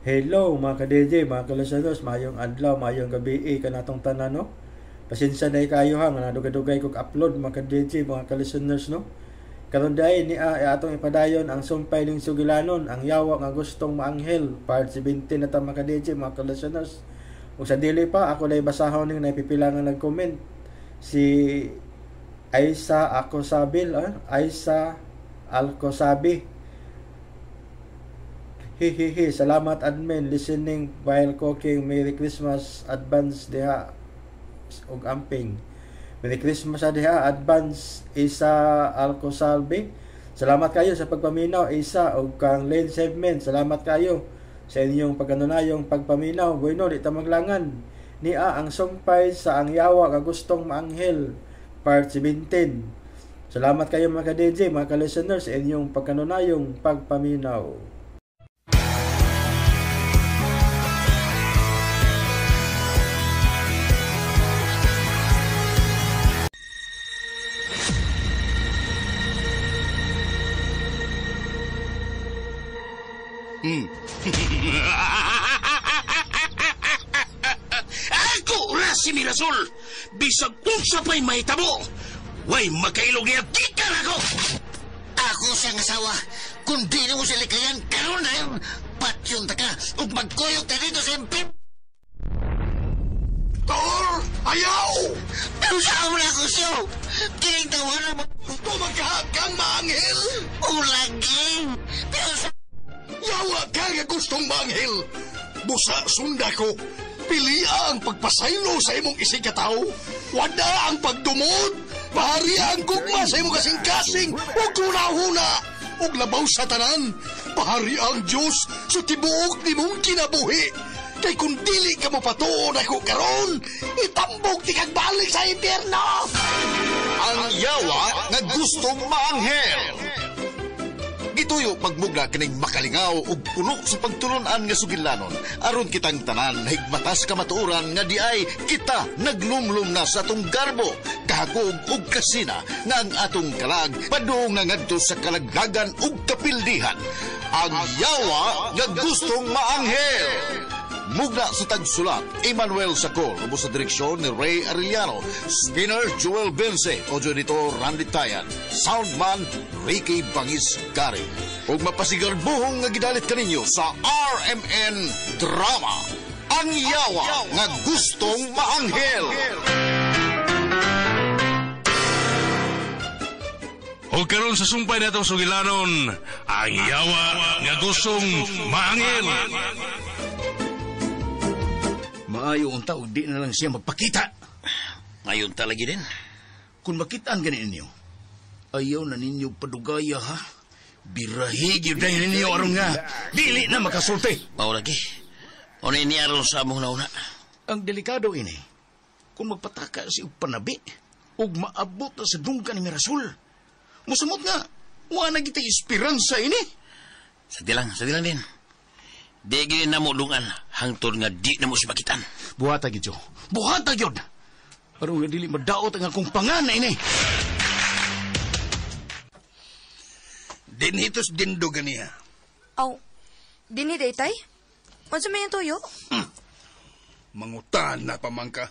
Hello mga ka-DJ, mga ka-listeners, mayong adlaw, mayong gabi kanatong tanan no. Pasensya na kayo ha nga nadugay-dugay kog upload mga ka-DJ, mga ka-listeners no. Karon day ni atong ipadayon ang sumpay ning sugilanon, ang yawa nga gustong maanghel, part 17 na ta mga ka-DJ, mga ka-listeners. Ug sa dili pa ako lay basahon ning napipila nga nag-comment. Si Aisa Akosabil, Aisa Alcosabi. Hihihi, salamat admin listening while cooking. Merry Christmas advance diha ug amping. Merry Christmas diha advance Isa Alcosalbe. Salamat kayo sa pagpaminaw Isa ug kang Lane Segment. Salamat kayo sa inyong pagkanunayong pagpaminaw. Bueno, di ta maglangan. Nia ang sumpay sa ang yawa nga gustong maanghel part 17. Salamat kayo mga ka-DJ, mga ka-listeners sa inyong pagkanunayong pagpaminaw. Ako na si Mirasol. Bisag unsa pa'y mahitabo, way makailog niya tikan ako. Ako siyang asawa. Kung di mo sila kayan, karoon na yun. Patyon ta ka, ug magkuyog ta dito sa impim. Tor, ayaw! Pero saan mo na ako siyo? Kiling tawanan mo. Tumagahag kang maanghel. Ulaging. Pero sa... Yawa ka nga gustong maanghel. Busa sunda ko. Pilia ang pagpasaylo sa imong isikataw. Wada ang pagdumod. Bahariya ang gugma sa imong kasing-kasing. Huwag kunahuna. Huwag labaw sa tanan. Bahariya ang Diyos sa tibuok ni mong kinabuhi. Kay kung dili ka mo patuon ako karon, itambog ti kag balik sa impyerno. Ang yawa nga gustong maanghel. Gituyo pagmugna kining makalingaw ug puno sa pagtulunan nga sugilanon aron kitang tanan higmatas ka matuoran nga diay kita naglumlum na sa atong garbo kahakog ug kasina nga ang atong kalag padung nga ngadto sa kalaglagan ug kapildihan. Ang yawa nga gustong maanghel. Mugna sa tagsulat, Emmanuel Sacol, ubos sa direksyon ni Ray Arellano, spinner Joel Bense, audio editor Randy Tayan, soundman Ricky Bangis Gary. Ug mapasigar buhong nga gidalit kaninyo sa RMN Drama, Ang Yawa nga Gustong Maanghel. O karon sa sumpay natong sugilanon, ang yawa nga gustong maanghel. Maayo ang tao, di na lang siya magpakita. Ngayon talagi din. Kung makitaan ganin ninyo, ayaw na ninyo padugaya ha. Birahig yun dahil ninyo aron nga. Dili na makasulti. Mao lagi. O ni aron sa among nauna. Ang delikado ini, kung magpataka si panabi, ug maabot na sa dungka ni Mirasol. Musumot nga, wala kita esperansa ini. Sa dilang din. Di gini na mo lungan, hangtod nga di na mo si makitan. Buhata gid yo. Buhata gyud. Aron nga dili madaot ang akong pangana ini. Dinitos dindo ganiha. Aw, dini day tay? Unsa may tuyo? Mangutan na pamangka.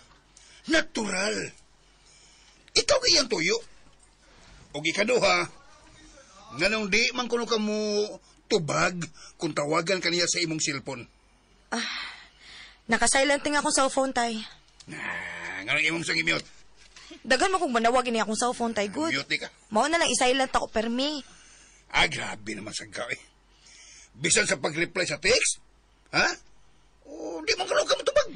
Natural. Ikaw kayang tuyo. O ikaduha, nganong di man kuno ka mo tubag kung tawagan kaniya sa imong cellphone. Naka-silent nga akong cellphone tay. Nganong imong sang i-mute? Dagan mo kung manawagin niya akong cellphone tay, good. Mute ka? Mao na lang i-silent ako permi. Grabe naman sa ikaw eh. Bisan sa pag-reply sa text? Ha? O di man kuno ka mo tubag.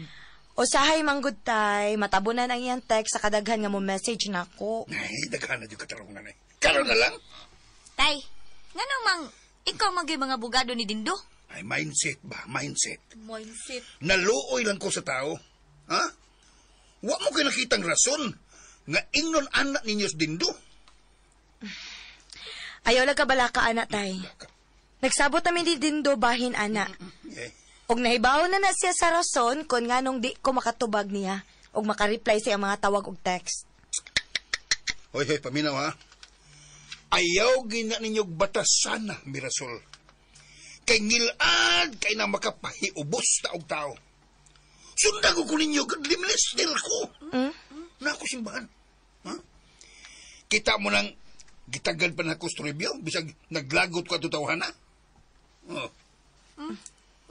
O sahay manggod tay, matabunan ang iyang text sa kadaghan nga mo message nako. Ay, daghan na yung katarungan eh. Karon na lang. Tay, nga mang ikaw magay mga bugado ni Dindo? Ay, mindset ba? Mindset. Mindset. Naluoy lang ko sa tao. Ha? Wa mo kayo nakitang rason nga ingnon anak ninyo sa Dindo. Ayaw lang kabalaka anak tay. Nagsabot namin ni Dindo bahin anak. Og nahibaw na siya sa rason kung nganong di ko makatubag niya og makareply sa mga tawag og text. Hoy, paminaw ha. Ayaw gina ninyog batasan na, Mirasol. Kay ngilad, kay na makapahiubos na og tao. Sundan ko ninyo, limlister ko. Na ako simbahan. Ha? Kita mo nang gitagad pa na kustribyo, bisag naglagot ko at tutawahan na. Oh.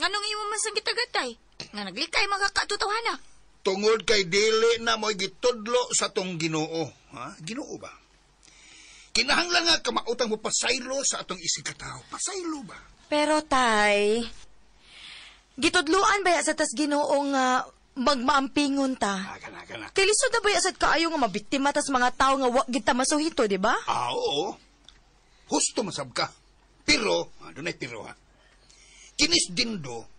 Nganong imo man sang gitagad, tay? Nga naglikay makakatutawahan na. Tungod kay dili na mo'y gitudlo sa tong Ginoo. Ha? Ginoo ba? Kinahanglan nga kamautang mo pasaylo sa atong isikataw. Pasaylo ba? Pero, tay, gitudluan ba ya sa tas Ginoo nga magmaampingon ta? Kana. Kay lisod na ba ya sad kaayo nga mabiktima tas mga tao nga wa gid ta masuhito, di ba? Oo. Husto masab ka. Pero, dunay pero ha. Kinis Dindo,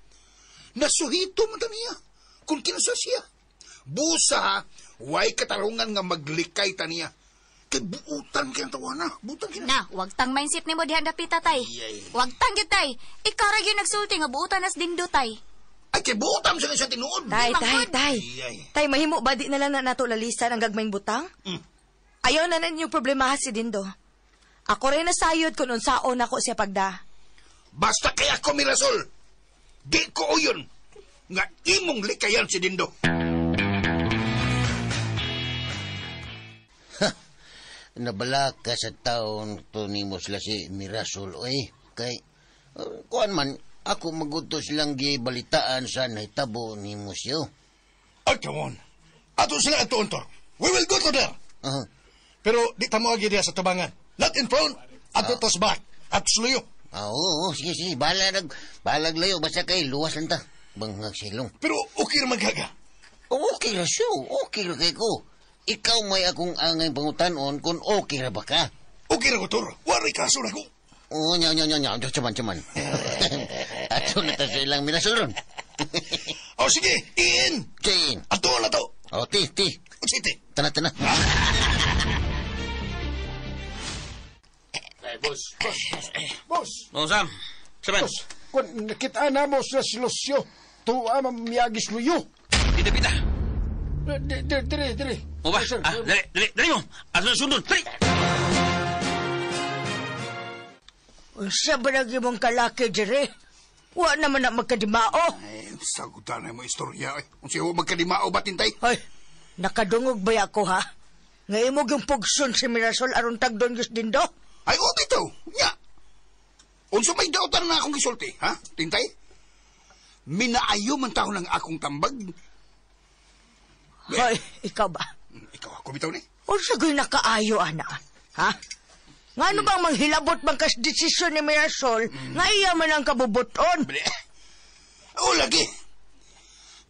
nasuhito man ta niya. Kung kinsa siya. Busa, way katarungan nga maglikay ta niya. Kay buutan kayang tawana. Buutan kina. Na, wag tang mindset nimo diha dapita, tay. Wag tang gyud, tay. Ikaw ra gyud nagsulti nga buutan as Dindo, tay. Ay, kay buutan siya na siya tinuod. Tay. Iyay. Tay, mahimo ba di na lang na nato lalisan ang gagmayng butang? Ayaw na ninyong problemahan si Dindo. Ako rin nasayod kung unsaon ako siya pagda. Basta kay ako, Mirasol. Di ko o yun. Nga imong likayan si Dindo. Nabala ka sa taon to nimo sila si Mirasol, oy. Kay, kuan man, ako magutos lang gibalitaan sa nahitabo nimo siyo. Ay, come on. Ato sila at to. We will go to there. Pero di tamo agi diya sa tabangan. Not in front, ato tos back. At sluyo. Oo, sige, balag layo, basta kay luwas lang ta. Banghag silong. Pero okay naman gaga. Okay ra siyo, okay ra kay ko. Ikaw may akong angay pangutanon kung okay ra ba ka? Okay ra ko, Toro. Waray kaso na ko. Oo, Chaman. Ato na ta sa ilang Mirasol ron. O sige, iin. Chain. Ato na to. O, ti. Sige. Tana. Boss. O, Sam. Saman. Boss, kung nakita na mo sa silosyo, tuwa mamiyagis luyo. Pita. Dire. O ba? Dali mo. Ato na sundon. Dali. Unsa ba lagi mong kalaki, Jere? Wa naman na magkadimao. Ay, sagutan na mo istorya. Kung siya magkadimao ba, Tintay? Hoy, nakadungog ba ako, ha? Nga imog yung pugson si Mirasol aron tagdon gis Dindo? Ay, o dito. Nya. Unso may dautan na akong gisulti, ha? Tintay? Minaayo man taon ng akong tambag. Hoy, ikaw ba? Ikaw ako bitaw ni. Unsa gay nakaayo, ana? Ha? Ngano bang manghilabot bang kas desisyon ni Mirasol nga iya man ang kabubuton? O lagi.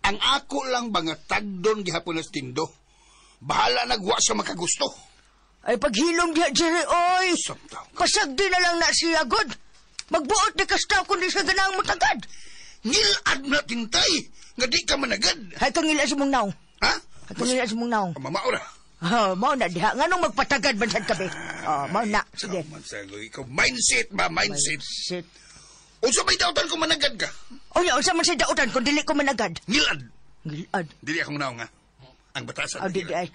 Ang ako lang mga tagdon gihapon na Dindo. Bahala nagwa sa makagusto. Ay paghilom diha, Jere, oy! Samtang. Pasagdi na lang na siya, God. Magbuot ni kastaw kundi siya ganang mutagad. Ngilad na, Tintay. Nga di ka managad. Hay kang ngilad sa mong naw. Ha? Hay kang ngilad sa mong naw. Mamao na. Mau na diha. Nganong magpatagad bansad kabe? Mau na. Sige. Ikaw, mindset ba? Mindset. Shit. Unsa may dautan ko managad ka? O ya, unsa man siya dautan kung dili ko managad? Ngilad. Ngilad. Dili akong naong nga. Ang batasan. O, dili ay.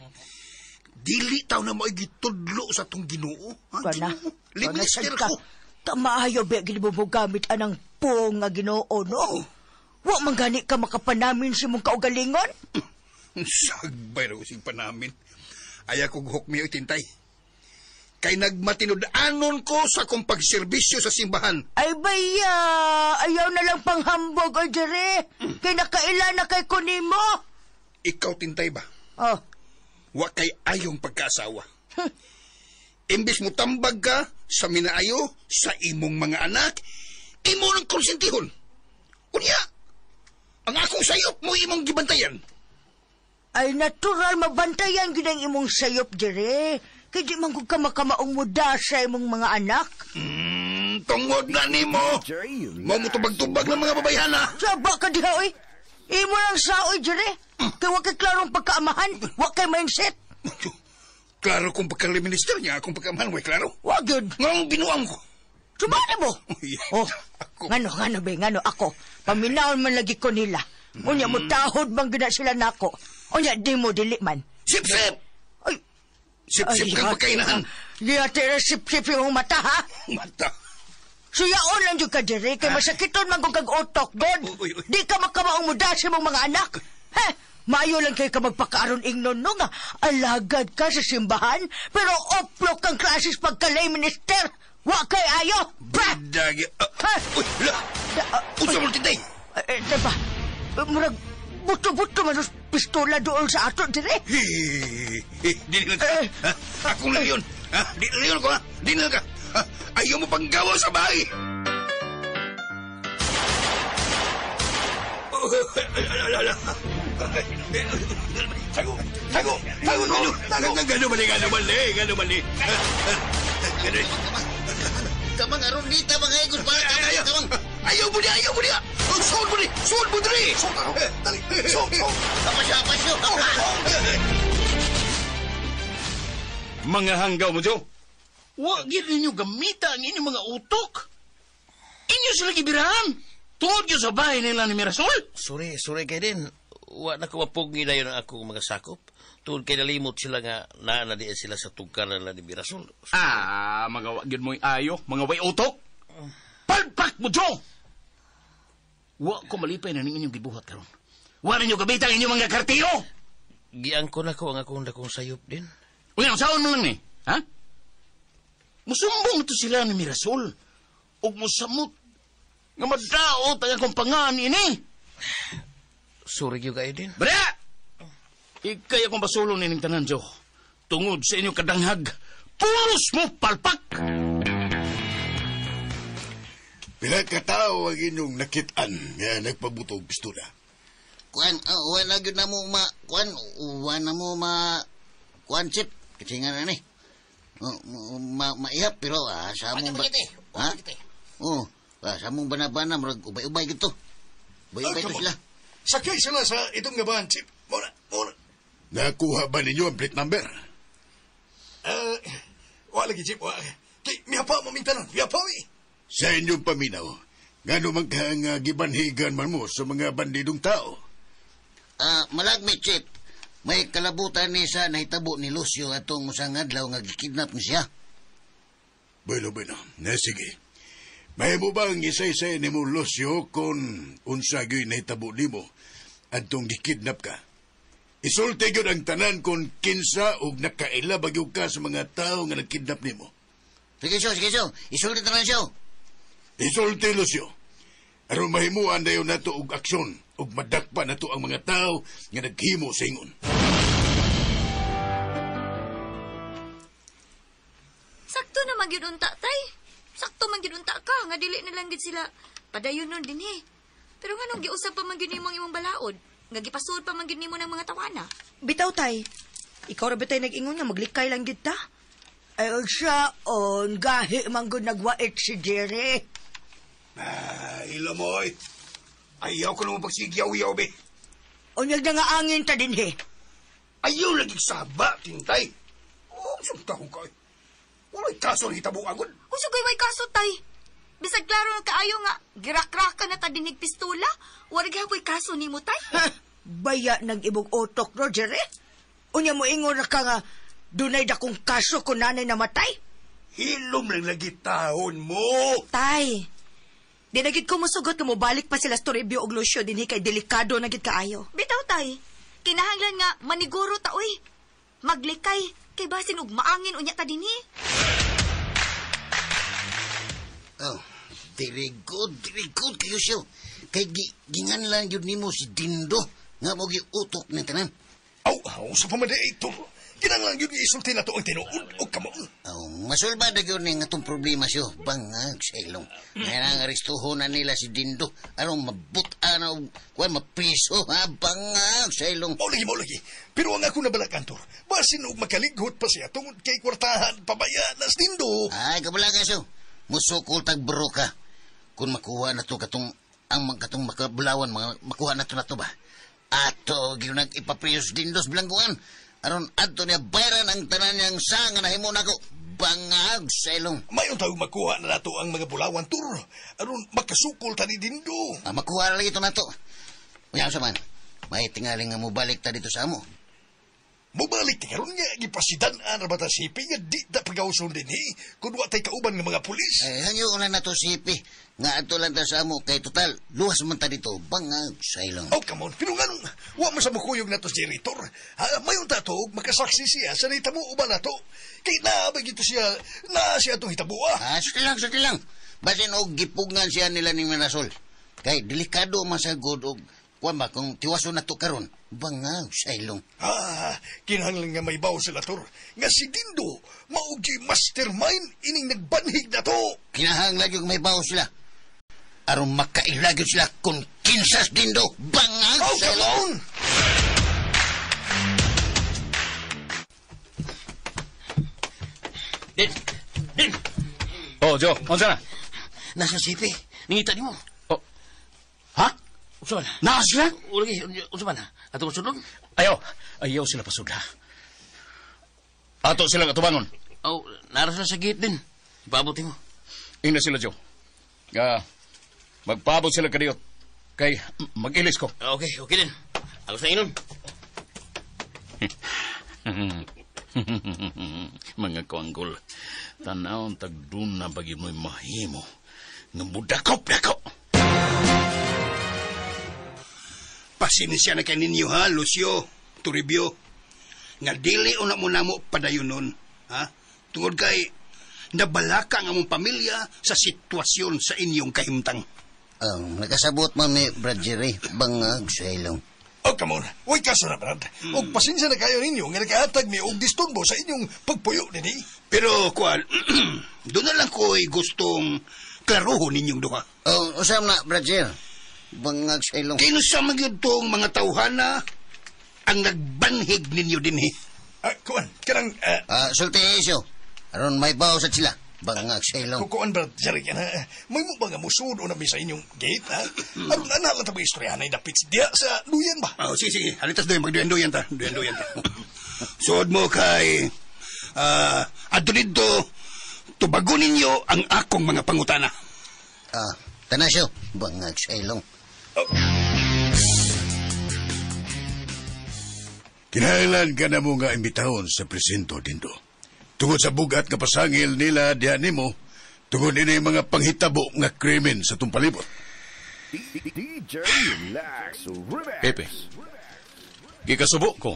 Dili taw na mo gitudlo sa tong Ginoo. Kana. Liminister ko. Tamaayo ba ginibubog gamit anang pong nga Ginoo, no? Wa man gani ka makapanamin si mong kaugalingon? Sagbay raw sing panamin. Aya kong hukmi o Tintay. Kay nagmatinud-anon ko sa kong pagserbisyo sa simbahan. Ay baya, ayaw na lang panghambog o Jere. Kay nakailan na kay kunimo. Ikaw, Tintay ba? Oh. Wa kay ayong pagkaasawa. Imbis mo tambag ka sa minaayo sa imong mga anak, imo ng konsentihon. Kunya, ang akong sayop mo imong gibantayan. Ay natural mabantayan ginang imong sayop, Jere. Kaya di man ka makamaong muda sa imong mga anak. Tungod na ni mo. Mo tubag-tubag ng mga babayhana. Saba ka diha, oy. Imo lang sa, oy, Jere. Kaya wag kay klarong pagkaamahan. Wag kay mindset. Klaro kung pagka-minister niya, akong pagkaamahan, way klaro. Wag yun. Ngang binuang ko. Sumali mo. Oh, ako. Ngano ako. Paminahon man lagi ko nila. Unya mo tahod bang gina sila nako. Unya di mo dili man. Sip-sip! Ay, Sip-sip kang pagkainahan. Liyate sip-sip yung mata, ha? Mata. Suyaon lang yung ka diri, kay masakiton man kung kag utok, God. Di ka makamaong muda sa mong mga anak. Maayo lang kayo ka magpakaaron ingnon no nga. Alagad ka sa simbahan, pero oplok kang klases pagka-lay minister. Wa kay ayo. Bra! Dagi. Uy, la! Unsa mo titay? Diba? Murag, buto-buto man ang pistola doon sa ato, dire. Di lang ka. Ako lang yun. Di lang ko, ha? Di lang ka. Ayaw mo pang gawa sa bahay. Tago. Gano mali. Kamang aron dita mga igos pa. Ayaw mo niya. Suod mo dali. Kapasya. Mga hanggaw mo, Joe. Huwag ninyo gamita ang inyong mga utok. Inyo sila gibirahan. Tungod yun sa bahay nila ni Mirasol. Sorry kay din. Wa na kumapog nila yun ang akong mga sakop. Tungod kay nalimot sila nga naanadian sila sa tugkaran nila ni Mirasol. Mga wagyan mo'y ayo. Mga way utok. Palpak mo, Joe! Wa ko malipay na ning inyong gibuhat karon. Wa ninyo gamita ang inyong mga kartiyo. Giangkon ako ang akong dakong sayop din. Uy, ang saon mo lang ni. Ha? Musumbong ito sila ni Mirasol. O musamot. Nga madaot ang akong pangan ini. Sorry kayo kayo din. Bra! Ikay akong basulong nining tanan, Joe. Tungod sa inyong kadanghag. Pulos mo, palpak! Pila ka tao ang inyong nakitaan nga nagpabutog pistola. Wala gyud na mo Chip, kasi nga na ni. Maihap, pero sa mong sa mong banabana, marag ubay-ubay gito. Ubay-ubay ito sila. Sakay sila sa itong gabahan, Chip. Muna. Nakuha ba ninyo ang plate number? Wala lagi, Chip. Mihapa mo mintanon. Mihapa, Sa inyong paminaw, nga naman ka nga gibanhigan man mo sa mga bandidong tao? Malagmi, Chip. May kalabutan ni sa nahitabo ni Lucio atong musang adlaw nga gikidnap ni siya. Bueno. Sige. May mo bang isa-isa ni mo, Lucio, kung unsa gyo'y nahitabo ni mo atong gikidnap ka? Isulti yun ang tanan kung kinsa o nakaila bagyo ka sa mga tao nga nagkidnap ni mo. Sige, so. Isulti tanan siya. Isulti, Lucio. Aron mahimuan dayon nato og aksyon ug madakpa nato ang mga tao nga naghimo sa ingon. Sakto na magyudunta, tay. Sakto magyudunta ka, nga dili na lang gid sila padayon nun din Pero nga nung giusap pa man gyud nimo ang imong balaod, nga gipasuod pa man gyud nimo ng mga tawana. Bitaw, tay. Ikaw ra bitay nag-ingon nga maglikay lang gid ta. Ay, siya gahi man gud nagwait si Jerry. Ilamoy. Ayaw ko naman pagsigyaw-yaw, be. Unyag na nga angin ta din, Ayaw lagi saba, tintay. Sumta ko kayo. Wala'y kaso na hitabuan ko. Usugay way kaso, tay. Bisag klaro na kaayo nga, girak-rak ka na ta dinig pistola. Warag hapoy kaso ni mo, tay. Baya nag-ibog otok, Roger, Unya mo ingon na ka nga, dunay dakong kaso kung nanay namatay. Hilom lang lagi tahon mo. Tay, di nagit ko musugot na mo balik pa sila Toribio og Lucio din kay delikado nagit kaayo. Bitaw, tay. Kinahanglan nga maniguro ta, uy. Maglikay, kay basin og maangin unya ta dinhi. Very good kayo siya. Kay ginganlan yun nimo si Dindo nga mo giutok ng tanan. Sa pamada ito. Kinanglan yun isulti na to ang tinuod o kamo. Masulba na yun nga itong problema siyo. Bangag sa ilong. Ngayon ang aristuho na nila si Dindo. Anong mabutaan o mapriso, ha? Bangag sa ilong. Maulagi. Pero ang ako nabalak, Antor. Basin og makalighot pa siya tungod kay kwartahan pabaya na si Dindo. Ay, kabalaga siyo. Musukol tagbro ka. Kung makuha na to katong makabulawan, makuha na to ba? Ato, ginag ipapriyos Dindos Blanguan. Aron adto niya bayaran ang tanan niyang sanga na himo nako. Bangag sa ilong. Mayon tayo makuha na nato ang mga bulawan tur. Aron makasukol ta ni Dindo. Makuha na lagi ito nato. Uyan sa man. May tingaling nga mo balik ta dito sa amo. Mubalik ti karon nga gipasidan-an ra bata sipi nga di ta pagawson din kun wa tay kauban nga mga pulis. Hangyo ko lang na to sipi. Nga ato lang ta sa amo kay total luwas man ta dito bangag sa ilong. Oh, come on. Pero nga nung wa man sa mukuyog na to si janitor. Mayon ta to makasaksi siya sa nahitabo uban na to. Kay naabay gito siya na siya itong hitabua. Sakti lang. Basin og gipugngan siya nila ning Mirasol. Kay delikado masagod og kuwan ba kung tiwaso na to karon bangag sa ilong. Kinahanglan nga may baw sila tor. Nga si Dindo maugi mastermind ining nagbanhig na to. Kinahanglan yung may baw sila. Aron makailagyo sila kung kinsas Dindo bangag sa ilong. Din. Oh, Joe, unsa na? Nasa sipi. Ningita ni mo. Oh. Ha? Usaman. Naa sila? Ulagi, usaman na. Ato masunod? Ayaw sila pasugda. Ato sila katubangon. Oh, naras na sa gate din. Ipabuti mo. Ingna sila, Joe. Magpabot sila kadiyot. Kay mag-ilis ko. Okay din. Ako sa inon. Mga kuanggol, tanawang tagdun na bagi mo'y mahimo. Nambudakop dako. Pasensya na kay ninyo ha, Lucio, Toribio. Nga dili una mo namo padayunon, ha? Tungod kay nabalaka ang among pamilya sa sitwasyon sa inyong kahimtang. Nakasabot man ni Brad Jerry, bangag sa ilong. Oh, come on. Uy, kaso na, Brad. Og pasensya na kayo ninyo nga nakahatag mi og disturbo sa inyong pagpuyo nini. Pero, kuan, doon na lang ko'y gustong klaruho ninyong duha. Usam na, Brad Jerry. Bangag sa ilong. Kinsa magyud tong mga tawhana ang nagbanhig ninyo din Kuan, kanang... sulti isyo. Aron may baw sa sila. Bangag sa ilong. Kuan, Brad, Jerry, may mo ba nga musuod o nabi sa inyong gate, ha? Aron lang tabi istoryahan ay dapits diya sa duyan ba? Sige. Halitas doon, magduyan-duyan ta. Suod mo kay... adto dito, tubago ninyo ang akong mga pangutana. Tanasyo, bangag sa ilong. Kinahanglan ka na mo nga imbitahon sa presinto, Dindo. Tungod sa bugat nga pasangil nila diyan nimo, tungod ini mga panghitabo nga krimen sa tumpalibot. Pepe, gikasubo ko.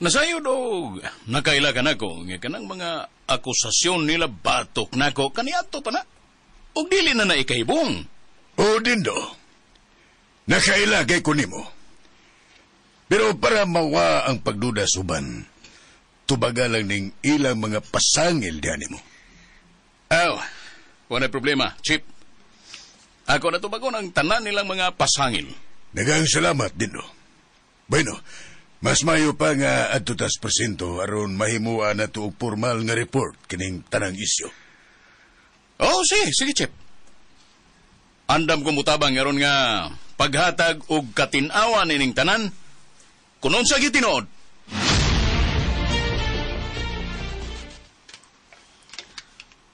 Nasayo do, nakailakan ako, nga kanang mga akusasyon nila batok nako kaniadto pa na. Og dili na naikahibong. Dindo, nakailagay ko nimo. Pero para mawa ang pagduda suban, tubaga lang ning ilang mga pasangil diyan nimo. Wala problema, Chip. Ako na tubago ng tanan nilang mga pasangil. Nagang salamat, Dindo. Bueno, mas mayo pa nga adto tas presento aron mahimuan na tuog formal nga report kining tanang isyo. Sige, Chip. Andam ko mutabang ngaron nga paghatag og katinawan ining tanan kunon sa gitinood.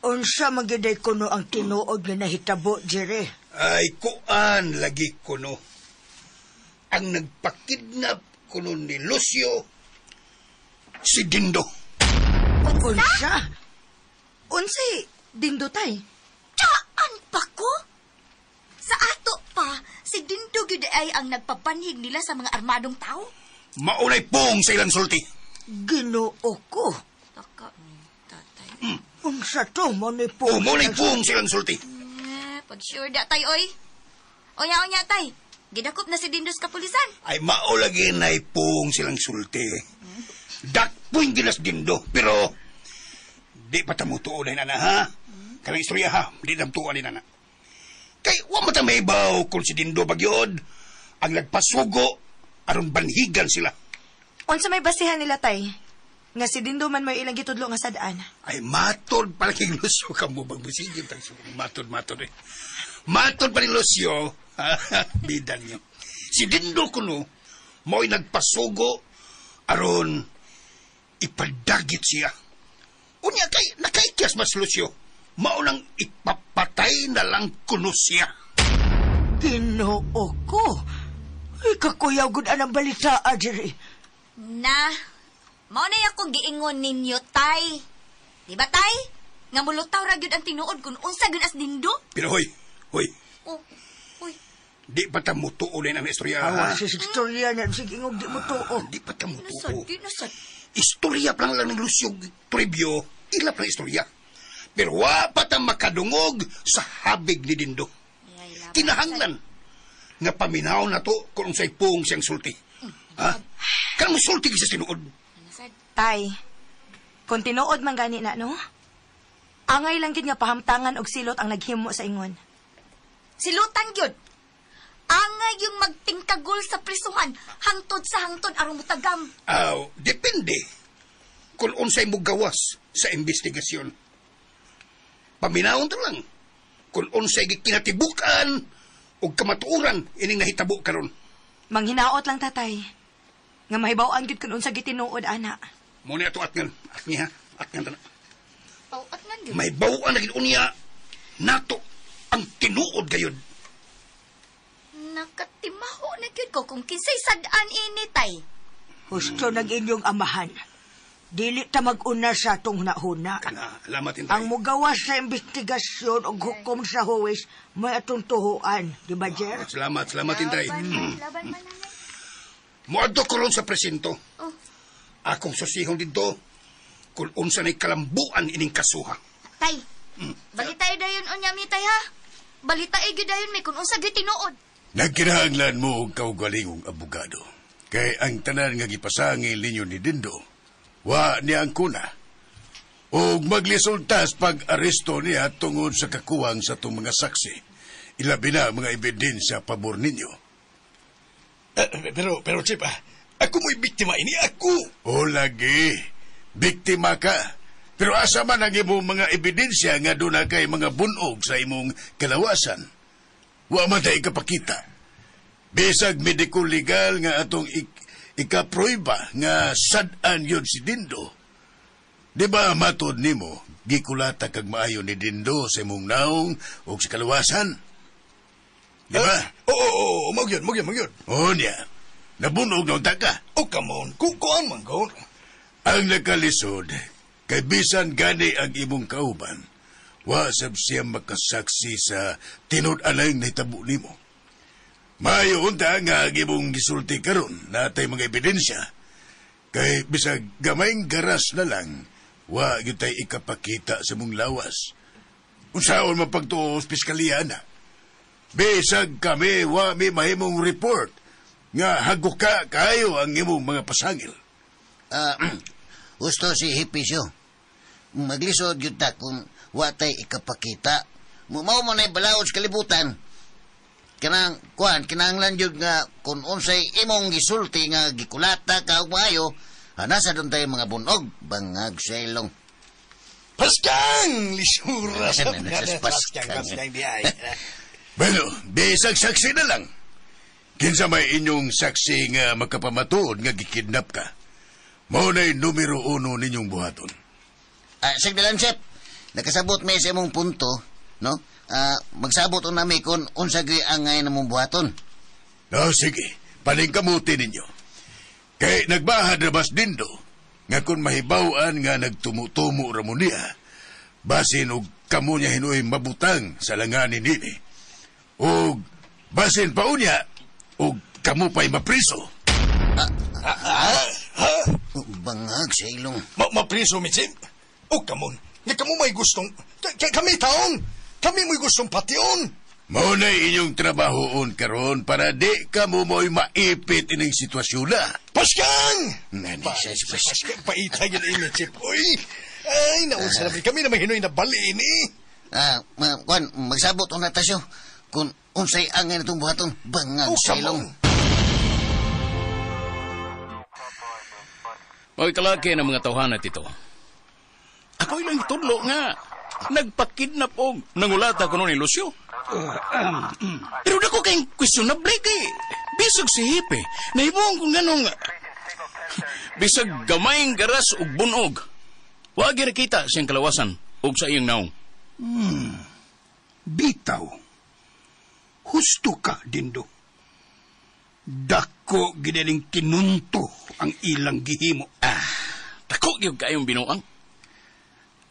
Unsa magiday kuno ang tinuod nga nahitabo, Jerry? Ay, kuan lagi kuno. Ang nagpakidnap kuno ni Lucio, si Dindo. Unsay Dindo tay? Taan pa ko? Sa ato pa, si Dindo gyud ay ang nagpapanhig nila sa mga armadong tao. Maunay pong sa ilang sulti. Ginoo ko. Taka ni tatay. Unsa to mo ni po? Maunay pong sa ilang sulti. Pag sure da tay, oy. Onya tay. Gidakop na si Dindo sa kapulisan. Ay maulagi na pong silang sulti. Dakpoing gilas Dindo, pero di pa tamutuon na ha? Kanang istorya ha, di tamutuon na na. Kay wa mo ta may baw kung si Dindo bagyod ang nagpasugo aron banhigan sila. Unsa may basihan nila tay? Nga si Dindo man may ilang gitudlo nga sadaan. Ay matod pala kay Lucio ka mo bagbusigin tang matod eh. Matod pa ni Lucio. Bidan niyo. Si Dindo kuno mo'y nagpasugo aron ipadagit siya. Unya kay nakaikyas mas Lucio. Maunang ipapatay na lang kuno siya. Ginoo ko. Ikakuyaw gud anang balita, Jerry. Na, mao na akong giingon ninyo, tay. Di ba, tay? Nga mulutaw ra gyud ang tinuod kung unsa gyud as dindo. Pero hoy. Oh, hoy. Di pa ta mo tuulin ang istorya. Awa sa istorya na, sige ingog di mo tuo. Di pa ta mo Nasad, tuo. di nasad. Istorya pa lang ng Lucio Toribio. Ilap na istorya. Pero wa pa ta makadungog sa habig ni Dindo. Kinahanglan nga paminaw na to kung unsay pung siyang sulti. Ha? Kanang mo sulti sa tinuod. Tay, kung tinuod man gani na, no? Angay lang gid nga pahamtangan og silot ang naghimo sa ingon. Silutan gyud. Angay yung magtingkagol sa prisuhan, hangtod sa hangtod aron mutagam. Depende kung unsay mo gawas sa investigasyon. Paminawon ta lang kung unsay kinatibukan o kamatuuran ining nahitabo karon. Manghinaot lang, tatay. Nga mahibaw-an gid kun unsa gitinuod, ana. Muna ato atngan. Atniha. Atngan ta na. Atngan gyud. May bawaan na gid unya nato ang tinuod gayud. Nakatimaho na gyud ko kung kinsay sad-an ini, tay. Husto nag inyong amahan. Dili ta mag-una sa atong hunahuna. Alamat intay. Ang mugawas sa investigasyon o hukom sa huwis may atong tuhuan. Di ba, Jer? Salamat intay. Laban man na. Muadto ko ron sa presinto. Akong susihon dito kung unsa na'y kalambuan ining kasuha. Tay, balitay dayon unya mi, tay, ha? Balitay gyud dayon mi kung unsa gyud tinuod. Nagkinahanglan mo og kaugalingong abogado. Kay ang tanan nga gipasangil ninyo ni Dindo, wa niya ang kuna. Og maglisultas pag-aresto niya tungod sa kakuwang sa itong mga saksi. Ilabi na mga ebidensya pabor ninyo. Pero Chip, ako mo'y biktima ini, ako. O lagi, biktima ka. Pero asa man ang imong mga ebidensya nga doon na kay mga bunog sa imong kalawasan. Wa man tayo ikapakita. Bisag medico-legal nga atong ikaproiba nga sad-an yun si Dindo. Di ba matod nimo, gikulata kag maayo ni Dindo sa imong naong o sa kalawasan? Di ba? Oo, magyod. O niya, nabunog na taka. Come on, kukuan man ko. Ang nakalisod, kay bisan gani ang imong kauban, wa sab siya makasaksi sa tinud-alang na hitabo nimo. Maayo unta nga ang imong gisulti karon natay mga ebidensya. Kay bisag gamayng garas na lang, wa gyud tay ikapakita sa mong lawas. Unsaon mapagtuo sa piskalya na? Bisag kami wa mi mahimong report nga haguka kayo ang imong mga pasangil. Gusto si Hipisyo. Maglisod yun ta kung watay ikapakita. Mao mo na'y balaod sa kalibutan. Kinahanglan yun nga kung unsay imong gisulti nga gikulata ka o maayo, nasa doon tayo mga bunog, bangag sa ilong. Paskang! Lisura sa Paskang di ay. Bueno, bisag saksi na lang. Kinsa may inyong saksi nga makapamatuod nga gikidnap ka. Mao na'y numero 1 ninyong buhaton. Sagdalan, Chef. Nakasabot may sa imong punto, no? Magsabot o nami kung unsa gay angay na mong buhaton. Sige. Paningkamuti ninyo. Kay nagbahad na bas Dindo, nga kung mahibawan nga nagtumutumo ra mo niya, basin og kamo niya hinuoy mabutang sa langanin nini. Og basin pa unya, og kamo pa'y mapriso. Bangag sa ilong. Mapriso, Mitsim? Kamon. Nga kamo may gustong... Kami taon. Kami may gustong pation. Mao na inyong trabahoon karon para di kamo mo'y maipit ining sitwasyon na. Paskang! Nani siya si Paskang. Paitay yun, Mitsim. Ay, naunsa namin. Kami naman hinoy na bali ini. Magsabot o natasyo. Kung unsay angay na itong buhaton, bangag sa ilong. Mga kalaki ng mga tawhanat ito. Ako'y lang tudlo nga. Nagpakidnap og nangulata ko nun ni Lucio. Pero dako kayong questionable kay bisag si Hipe. Nahibuong kung ganong bisag gamayng garas og bunog. Wa gyud kita siyang kalawasan og sa iyang naong. Bitaw. Husto ka, Dindo. Dako gidaling kinunto ang ilang gihimo. Tako gyud kayong binuang.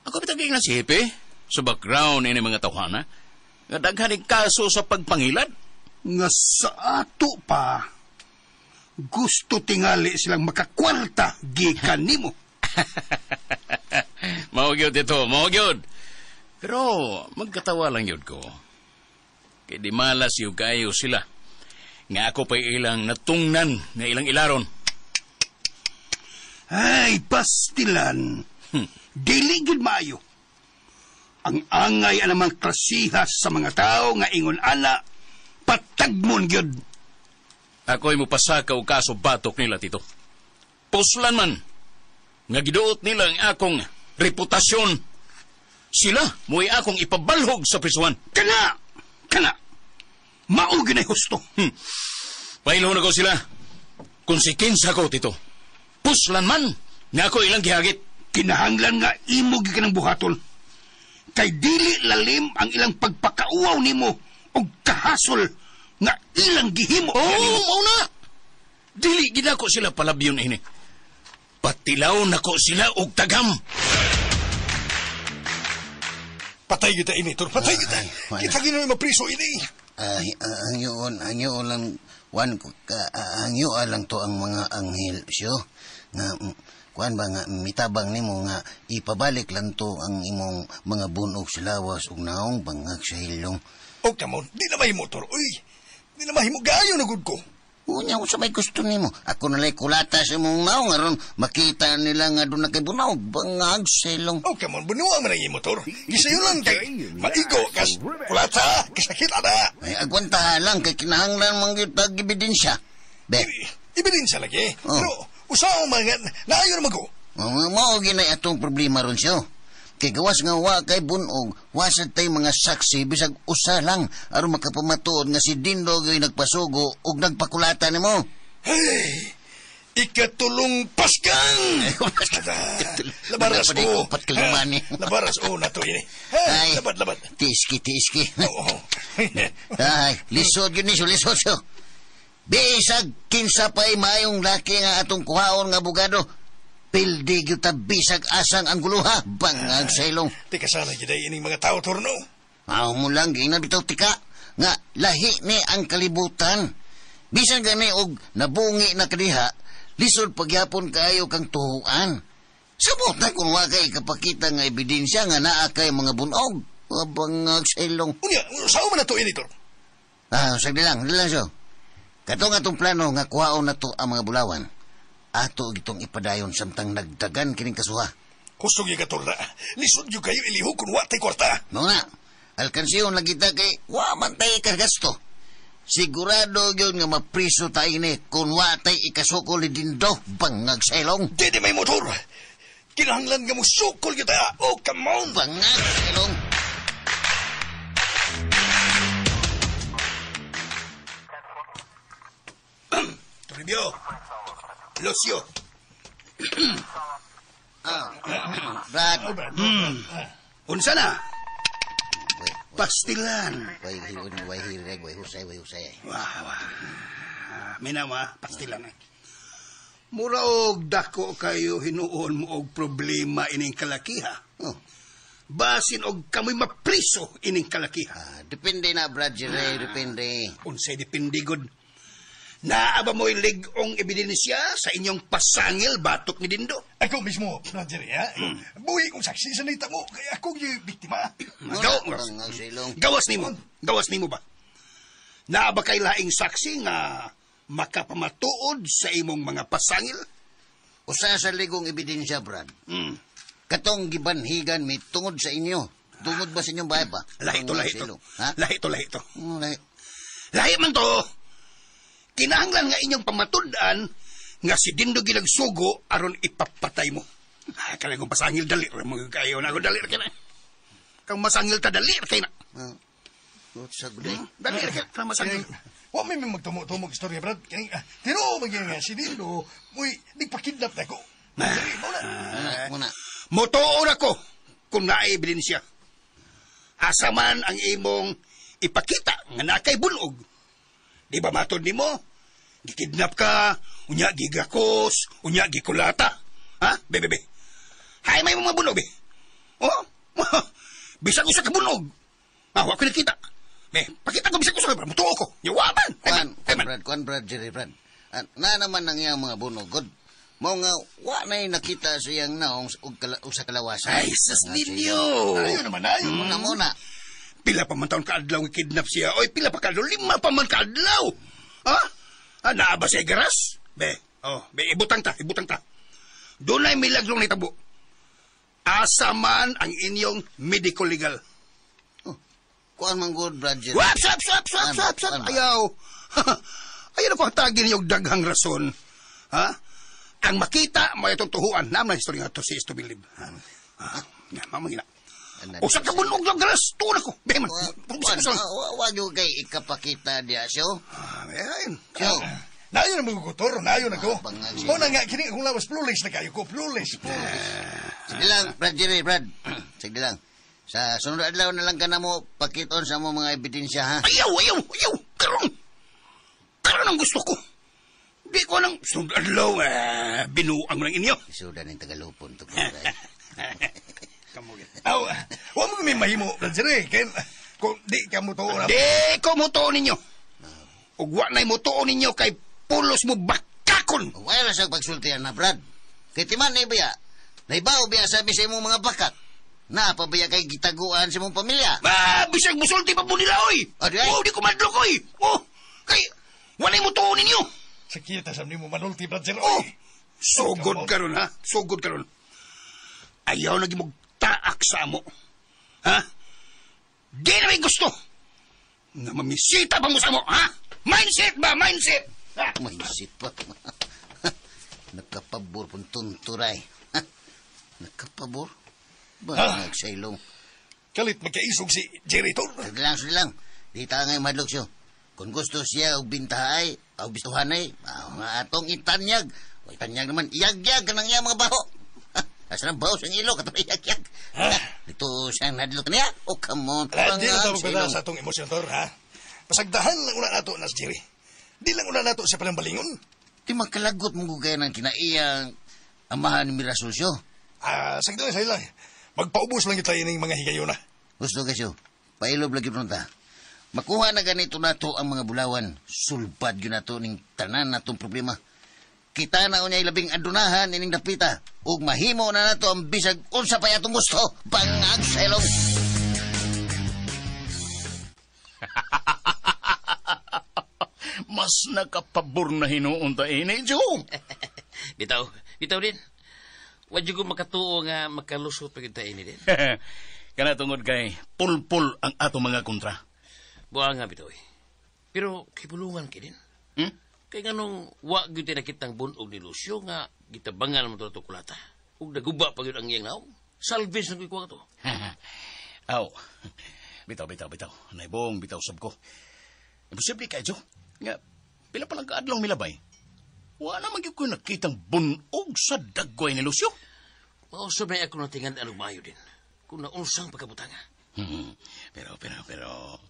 Ako bitagay na si Hepe sa background ini mga tawhana. Nga daghanig kaso sa pagpangilad. Nga sa ato pa, gusto tingali silang makakwarta gikan nimo. Mao gyud ito, mao gyud. Pero magkatawa lang yun ko. Kaya di malas yung kayo sila. Nga ako pa ilang natungnan nga ilang ilaron. Ay, pastilan. Dili gid maayo. Ang angay anamang klasihas sa mga tao nga ingon ana, patagmon gyud. Ako'y mupasaka o kaso batok nila, Tito. Puslan man. Nga giduot nila ang akong reputasyon. Sila mo'y akong ipabalhog sa prisuhan. Kana! Maugi na husto. Pailo na ko sila. Kung si Kinsa ko, Tito. Puslan man, nga ako ilang gihagit. Kinahanglan nga imo gikan ng buhaton. Kay dili lalim ang ilang pagpakauaw nimo o kahasol nga ilang gihimo. Mauna! Dili gina ko sila palabyon ini. Patilaw na ko sila og tagam. Patay kita ini, Tor. Patay kita. Kita gino'y mapriso ini. Angyo lang, angyo lang to ang mga anghel, siyo. Nga, kuan ba nga, mitabang nimo nga, ipabalik lang to ang imong mga bunog sa lawas ug naong bangag sa hilong. O, kamon, di na mahimo, Tor. Uy, di na mahimo, gayo na gud ko. Unya ko sa may gusto nimo. Ako nalay kulata sa mong naong aron makita nila nga doon na kay bunaw bangag selong. Oh, come on, bunuang man ang motor. Gisayo lang kay maigo kas kulata, kasakit ada. Ay agwanta lang kay kinahanglan man gyud tag ebidensya. Be. Ebidensya lagi. Pero usaw mga naayon man ko. Mao ginay atong problema ron siyo. Kay gawas nga wa kay bunog, wasad tay mga saksi bisag usa lang aron makapamatuod nga si Dindo gyud nagpasugo ug nagpakulata nimo. Hey, ikatulong paskang. Labaras o. Labaras o na to ini. Hey, labat. Tiski. Ay, lisod yun niso. Bisag kinsa pa'y mayong laki nga atong kuhaon nga abogado. Pildi gyud ta bisag asang ang guluha bangag sa ilong. Tika sana giday ining mga tao, Torno. Mo lang gina bitaw tika nga lahi ni ang kalibutan. Bisan gani og nabungi na kadiha, lisod pagyapon kaayo kang tuhuan. Sabot na kung wa kay kapakita nga ebidensya nga naa kay mga bunog bangag sa ilong. Unya, sao man nato ini, Tor? Sagdi lang so. Katong atong plano nga kuhaon nato ang mga bulawan. Ato gitong ipadayon samtang nagdagan kining kasuha. Kusog yung katorna. Lisod yung kayo iliho kung watay kwarta. Mga, alkansiyon lagi ta kay wamantay ikagasto. Sigurado yun nga mapriso tayo ni kung watay ikasukol ni Dindo bangag sa ilong. Dede may motor. Kinahanglan nga mo sukol kita. Oh, come on. Bangag sa ilong. Toribio. Lucio. Brad. Unsa na? Pastilan. Way husay. Minawa, pastilan. Mura og dako kayo hinuon mo og problema ining kalakiha. Basin og kamoy mapriso ining kalakiha. Depende na, Brad Jerry, depende. Unsay depende gud. Naaba mo'y ligong ebidensya sa inyong pasangil batok ni Dindo. Ako mismo, Roger, ha? Buhay kong saksi sa naita mo, kaya ako yung biktima. Gawas nimo ba? Naaba kay laing saksi nga makapamatuod sa imong mga pasangil? Usa sa ligong ebidensya, Brad. Katong gibanhigan mi tungod sa inyo. Tungod ba sa inyong bahay ba? Lahi to. Lahi. Lahi man to. Kinahanglan nga inyong pamatud-an nga si Dindo ginagsugo aron ipapatay mo. Kalang pasangil dalir mo kayo na dalir ka na. Kang masangil ta dalir kay na. Dalir ka masangil. Wa may magtumo-tumog istorya, Brad. Tino maging si Dindo, muy nagpakidnap na ko. Muna. Motoon ako kung naay ebidensya. Asa man ang imong ipakita nga nakay bunog. Di ba matod nimo? Gikidnap ka, unya gigakos, unya gikulata. Ha? Be. Hay, may mga bunog, be. Oh, bisag usa ka bunog. Wa ko nakita. Be, pakita ko bisag usa ka, mutuo ko. Yawaman. Kuan, Brad, Jerry, Brad. Na naman ang iyang mga bunog, God. Mao nga, wa na'y nakita sa iyang naong sa kalawasan. Ay, sas ninyo. Ayaw naman, ayaw. Muna. Pila pa man taon kaadlaw kidnap siya. Oy, pila pa kaadlaw? 5 pa man kaadlaw. Ha? Naa ba siya garas? Be, ibutang ta. Doon ay milagrong nitabo. Asa man ang inyong medical legal. Kuan man good, Brad Jerry. Swap. Ayaw. Ayaw na ko hatagin niyong daghang rason. Ha? Ang makita, may itong tuhuan. Naam na history nga to si is to believe. Mamangina. Usak ka bunog lang garas. Tuon ako. Beman. Wag yung kay ikapakita diya, siyo. Ayan. Siyo. Nayo na magugutor. Nayo na ko. O na nga, kini kung lawas plulis na kayo ko. Plulis. Sige lang, Brad Jerry, Brad. Sige lang. Sa sunod adlaw na lang ka na mo pakiton sa mo mga ebidensya, ha? Ayaw. Karon ang gusto ko. Di ko nang sunod adlaw, binuang mo ng inyo. Isuda ng Tagalupon to. Huwag mo may mahimo, Ranjere. Kung di ka mutuon na... Di ko mutuon ninyo. Ug wa na'y mutuon ninyo kay pulos mo bakakon. Wala sa pagsultihan na, Brad. Kay timan na ibaya. Naibaw biya sabi sa imong mga bakat. Napabaya kay gitaguan sa imong pamilya. Bisag musulti pa po nila, oy. Di ko madlok, oy. Kay wa na'y mutuon ninyo. Sakita sa mo manulti, Ranjere. Sugod karon, ha? Sugod karon. Ayaw na gimugtaak sa amo. Ha? Di na may gusto. Na mamisita pa mo sa amo, ha? Mindset ba? Mindset pa. Nakapabor pun tunturay. Nakapabor? Ba, nagsailong. Kalit magkaisog si Jerry Tor. Sige lang. Di ta ngay madlok siyo. Kung gusto siya og bintahay, o bistuhanay, mga atong itanyag. O itanyag naman, iyag-yag ka ng iyang mga baho. Asa ng baho sa ilo, katong iyag-yag. Dito siyang nadlok niya. Come on. Di na tawag pa sa atong emosyon, Tor, ha? Pasagdahan lang una nato, Nas Jerry. Di lang una nato sa palang balingon. Di magkalagot mong gugaya ng kinaiyang amahan ni Mirasulsyo. Sagdahan sa ilang. Magpaubos lang tayo ng mga higayon na. Gusto kasyo, pailob lagi pronta. Makuha na ganito nato ang mga bulawan. Sulbad yun nato ning tanan natong problema. Kita na unyay labing adunahan ining dapita. Ug mahimo na nato ang bisag unsa pa yatong gusto. Bangag sa ilong. Mas nakapabor na hinuon ta ini, Joe. Bitaw din. Wadyo ko makatuo nga makalusot pa kita ini din. Kana tungod kay pulpul ang ato mga kontra. Buang nga bitaw. Pero kay bulungan ki din. Kay nganong wa gyud nakitang bunog ni Lucio nga gitabangan mo to kulata. Ug naguba pa gyud ang iyang naong. Salvage na ko to. Aw. Bitaw. Naibong bitaw sab ko. Imposible kay Joe. Nga pila pa lang kaadlaw milabay. Wala man gyud ko nakitang bunog sa dagway ni Lucio. Mausap na ako natingan anong maayo din. Kung naunsang pagkabutanga. Pero,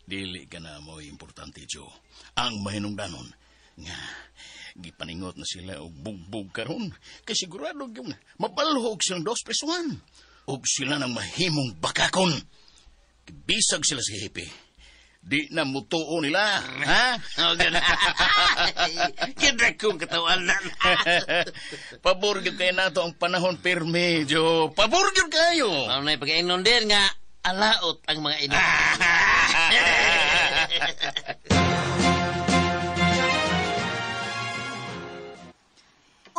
dili ka na mo importante, Joe. Ang mahinungdanon, nga, gipaningot na sila og bugbog karon. Kay sigurado yung mabalhog silang 2+1. Og sila nang mahimong bakakon. Bisag sila sa hipi. Di na mutuo nila, ha? Kaya kong katawanan. Pabor yun kayo nato ang panahon pirmi, Joe. Pabor yun kayo. Ano na pag-inom din nga, alaot ang mga ino.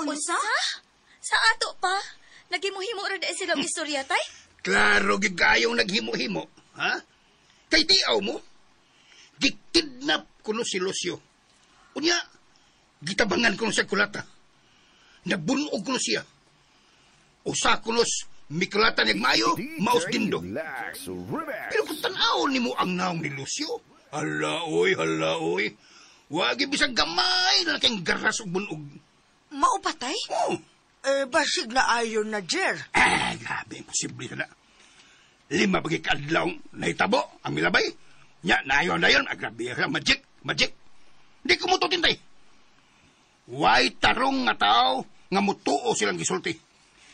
Unsa? Sa ato pa? Naghimuhimo rin dahil silang istorya, tay? Klaro, gigayong naghimo-himo. Ha? Kay tiaw mo? Gikidnap kuno si Lucio. Unya, gitabangan kuno sa kulata. Nabunog kuno siya. Usa kunos mikulata niyag mayo, maos dindo. Pero kung tanaw ni mo ang naong ni Lucio, hala oy. Wagi bisang gamay na kayong garas o bunog. Maupatay? Basig na ayon na, Jer. Grabe, imposible na. 5 bagi kaadlaw na hitabo ang milabay. Nya, nayon, grabe, magic. Hindi ko mo to tintay. Way tarong nga tao nga mutuo silang gisulti.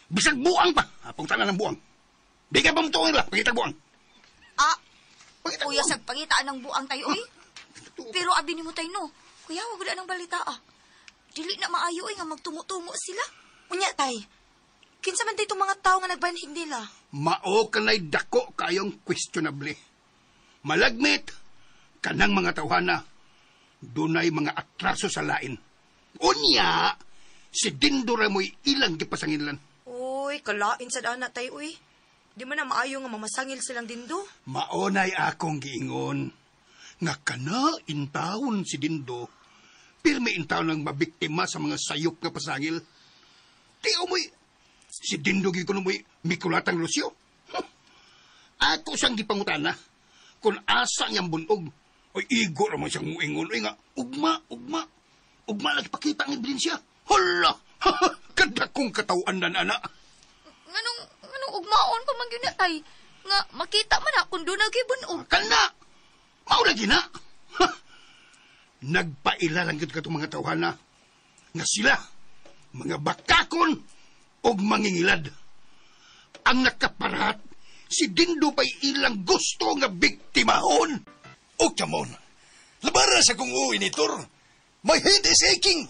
Bisag buang pa, apong tanan ng buang. Di ka ba mutuo nila, pagkita buang. Kuya, sagpangitaan ng buang tayo, oy. Pero abi ni mo tayo, no. Kuya, wag ng balita, Dili na maayo, nga magtumo-tumo sila. Unya, tay. Kinsa man itong mga tao nga nagbanhig nila? Mao kanay dako kayong questionable. Malagmit, kanang mga tawhana, dunay mga atraso sa lain. Unya, si Dindo Ramoy ilang gipasanginlan. Uy, kalain sa daan na tayo, uy. Di man na maayo nga mamasangil silang Dindo. Maonay akong giingon nga kana intawon si Dindo, pirmi intawon ang mabiktima sa mga sayop nga pasangil. Tiyaw mo'y, si Dindo gikono mo'y mikulatang Lucio. Ako siyang gipangutana kung asa niyang bunog. Oy, igo naman siyang muingon. Oy nga, ugma lagi pakita ang ebidensya. Hala, kada kong katawaan na anak. Nganong ugmaon pa man gyud na tay. Nga makita man na kung doon nagibunog. Kana, mao lagi na. Nagpaila lang gid katong mga tawhana nga sila mga bakakon og mangingilad. Ang nakaparat, si Dindo pa'y ilang gusto nga biktimahon. O, kamon. Labara sa kong uwi ni Tor. My head is aching.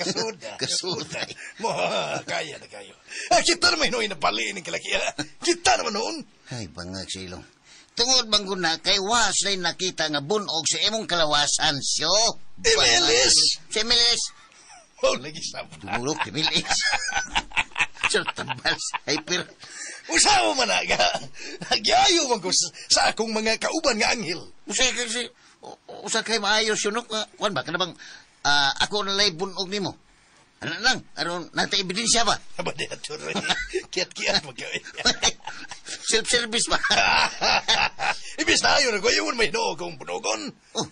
Kasuda. Mo, kaya na kayo. Kita naman noon napaliin ng kalakiya. Kita naman noon. Ay, bangag sa ilong. Tungod bang guna, kay was na nakita nga bunog sa imong kalawasan, syo. Emilis! Si Emilis. Oh, lagi sabot. Dumulog, Emilis. Sir, tambal, hyper. Usawa man na, nagyayo man ko sa akong mga kauban nga anghel. Usa kay maayos yun, kuwan ba, kanabang, ako nalay bunog ni mo. Ano lang, nata ebidensya ba? Aba, dito rin. Kiyat-kiyat mo kayo. Self-service ba? Ibis na yun, nagwayon may noo kong punogon. Oh,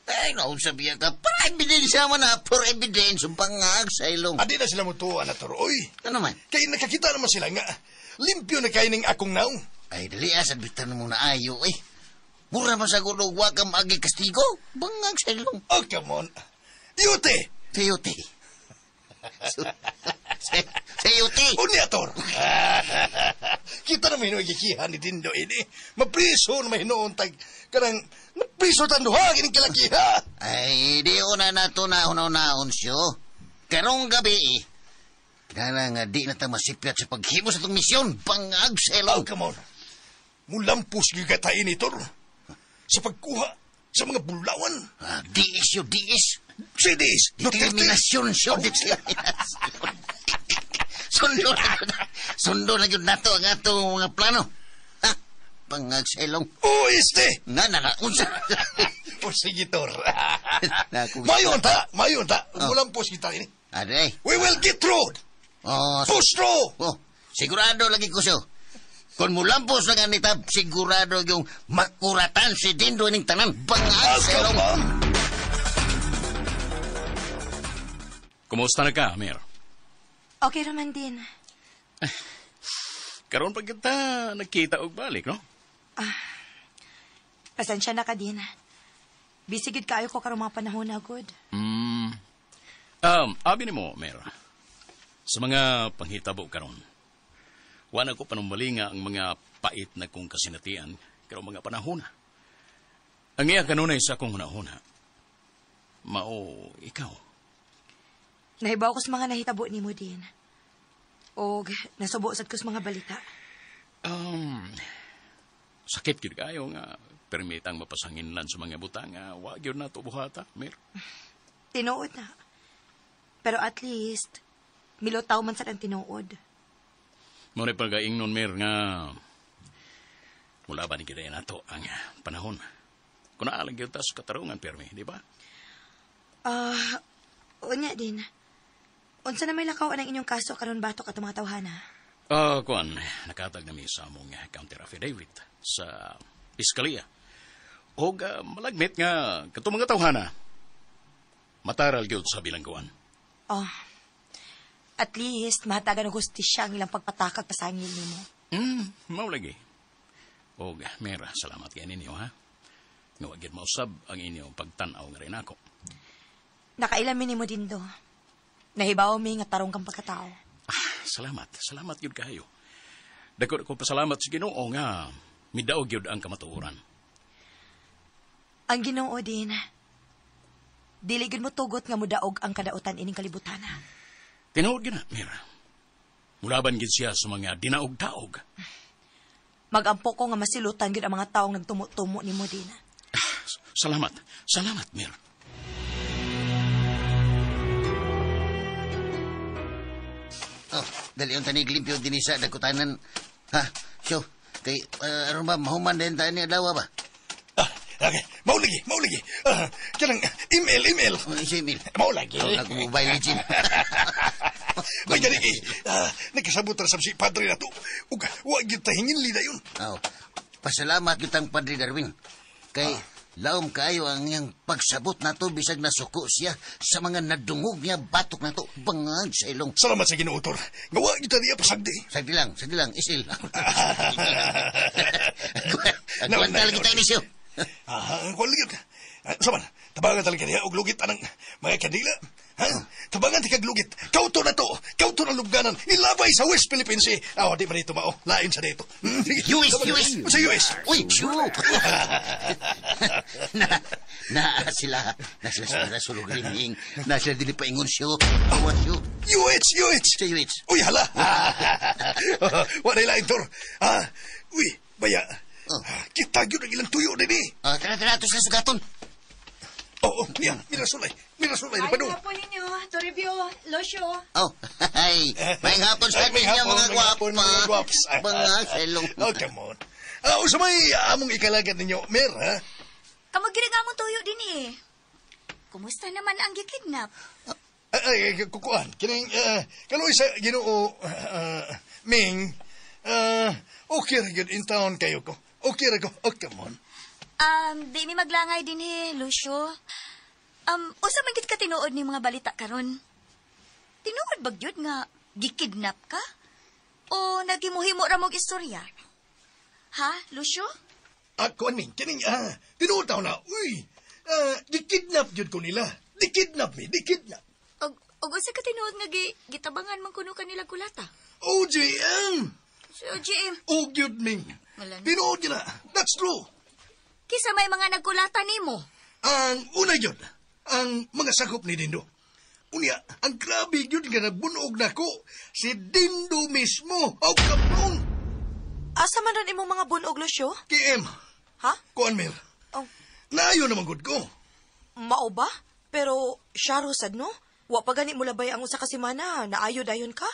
ay, sabihan ka, para ebidensya man na, for evidence, pangag sa ilong. Adi na sila mutuan na toroy. Ano man? Kaya nakakita naman sila nga, limpyo na kayo ng akong naong. Ay, dali asad, bitan mo na ayo, eh. Mura masagulo, wag ka maagi kastigo. Bangag sa ilong. Oh, come on. Yute! Yute. Sayuti. Unyator. Kita na may hinuikikihan ni Dindo ini. Mapriso na may hinoontag. Kanang napriso tanduha kining kalakiha. Ay, di una na to na unaw-naon siyo. Karong gabi, kaya nga di na ta masipyat sa paghimo sa itong misyon. Bangag sa ilong. Oh, come on. Mulampos gigatain ni Tor. Sa pagkuha sa mga bulawan. Diis yun, diis. Sidis. Determinasyon siya. Sundo na yun nato ang ato mga plano. Ha? Pangag sa ilong. Oh, este. Nga na, unsa. O sige, Tor. Mayon ta. Mulampos kita ini. Aday. We will get through. Push through. Oh, sigurado lagi ko siyo. Kung mulampos na ganita, sigurado yung makuratan si Dindo ining tanan. Bangag sa ilong. Kumusta na ka, Amir? Okay naman din. Karoon pag kita nakita og balik, no? Pasensya na ka din. Busy gid kayo ko karong mga panahon na good. Abi ni mo, Amir. Sa mga panghitabo karon, wala ko panumalinga ang mga pait na kong kasinatian karong mga panahon. Ang iya kanunay sa akong hunahuna. Mao, ikaw. Nahibaw ko sa mga nahitabo ni mo din. O nasubo sad ko sa mga balita. Sakit yun kayo nga permitang mapasanginlan sa mga butang nga wag yun na tubuhata, Mir. Tinuod na. Pero at least, milotaw man sa ang tinuod. Muna pag-aing nun, Mir, nga mula ba ni kita na to ang panahon. Kung naalang yun ta sa katarungan, Permi, di ba? Unya din. Unsa na may lakaw ang inyong kaso karon batok at mga tawhana? Kuan, nakatag na mi sa among counter affidavit sa piskalya. O malagmit nga katong mga tawhana. Mataral gyud sa bilangguan. At least matagan og hustisya ang ilang pagpatakag pasangil nimo. Mao lagi. O Mera, salamat kay ninyo ha. Nga wag gyud mausab ang inyong pagtan-aw nga rin ako. Nakailamin ni mo din do. Nahibaw mi nga tarong kang pagkatao. Salamat. Salamat yun kayo. Dako ko pasalamat sa Ginoo nga midaog yun ang kamatuoran. Ang Ginoo din, dili gid mo tugot nga mudaog ang kadautan ining kalibutan. Tinuod gina, Mira. Mulaban gid siya sa mga dinaog-taog. Magampo ko nga masilutan gid ang mga taong nagtumo-tumo nimo din. Salamat. Salamat, Mira. Oh, dali yung tanig limpyo din sa dagkutanan. Ha, so, kay, aron ba, mahuman din tayo ni Adawa ba? Okay, mauligi. Kanang email. Isa email. Maulagi. Nag-mobile legend. May gani nagkasabot ra sab si Padre na to. Ug wa gyud ta hingin lida yun. Pasalamat kitang Padre Darwin. Kay laom kayo ang iyang pagsabot na to bisag nasuko siya sa mga nadungog niya batok na to bangag sa ilong. Salamat sa Ginoo, Tor. Nga wa gyud ta diya pasagdi. Sagdi lang, isil. Agwantal kita ini siyo. Ang kuligid. Saman, tabangan talaga niya og lugit anang mga kadila. Ha? Tabangan ti kag lugit. Kauto na to. Kauto na lubganan. Ilabay sa West Philippines. Di ba dito mao? Lain sa dito. US. Sa US. Uy, shoot. Sila sulog rin. Na sila dili pa ingon siyo. Awan siyo. UH. Sa UH. Uy, hala. Wala lain, Tor. Uy, baya. Kita yun ang ilang tuyo din Tara, ito sila sugaton. Yan. Mirasulay. Ni Padong. Ay, hapon ninyo. Toribio, Losyo. Ay. May hapon sa atin niya, mga guwaps. Mga selong. Come on. Sa may among ikalagat ninyo, Mer, ha? Kamagirag among tuyo din Kumusta naman ang gikidnap? Ay, kukuan. Kining, kaloy sa Ginoo, Ming, okay ra gyud in town kayo ko. Okay ra ko. Come on. Di mi maglangay din Lucio. Usa man gid ka tinuod ni mga balita karon. Tinuod ba gyud nga gikidnap ka? O nagimuhimo ra mong istorya? Ha, Lucio? Kuan Ming, kining, tinuod taw na. Uy, gikidnap gyud ko nila. Dikidnap. Og usa ka tinuod nga gitabangan man kuno kanila kulata? OGM. Si OGM. O gyud Ming. Tinuod gyud na. That's true. Kisa may mga nagkulata nimo. Ang una gyud, ang mga sakop ni Dindo. Unya, ang grabe gyud nga nagbunog nako si Dindo mismo. Kapron. Asa man ron imong mga bunog, Lucio? KM. Ha? Kuan Mer. Naayo naman gud ko. Mao ba? Pero siya rusad, no? Wa pa gani mo labay ang usa ka semana. Naayo dayon ka?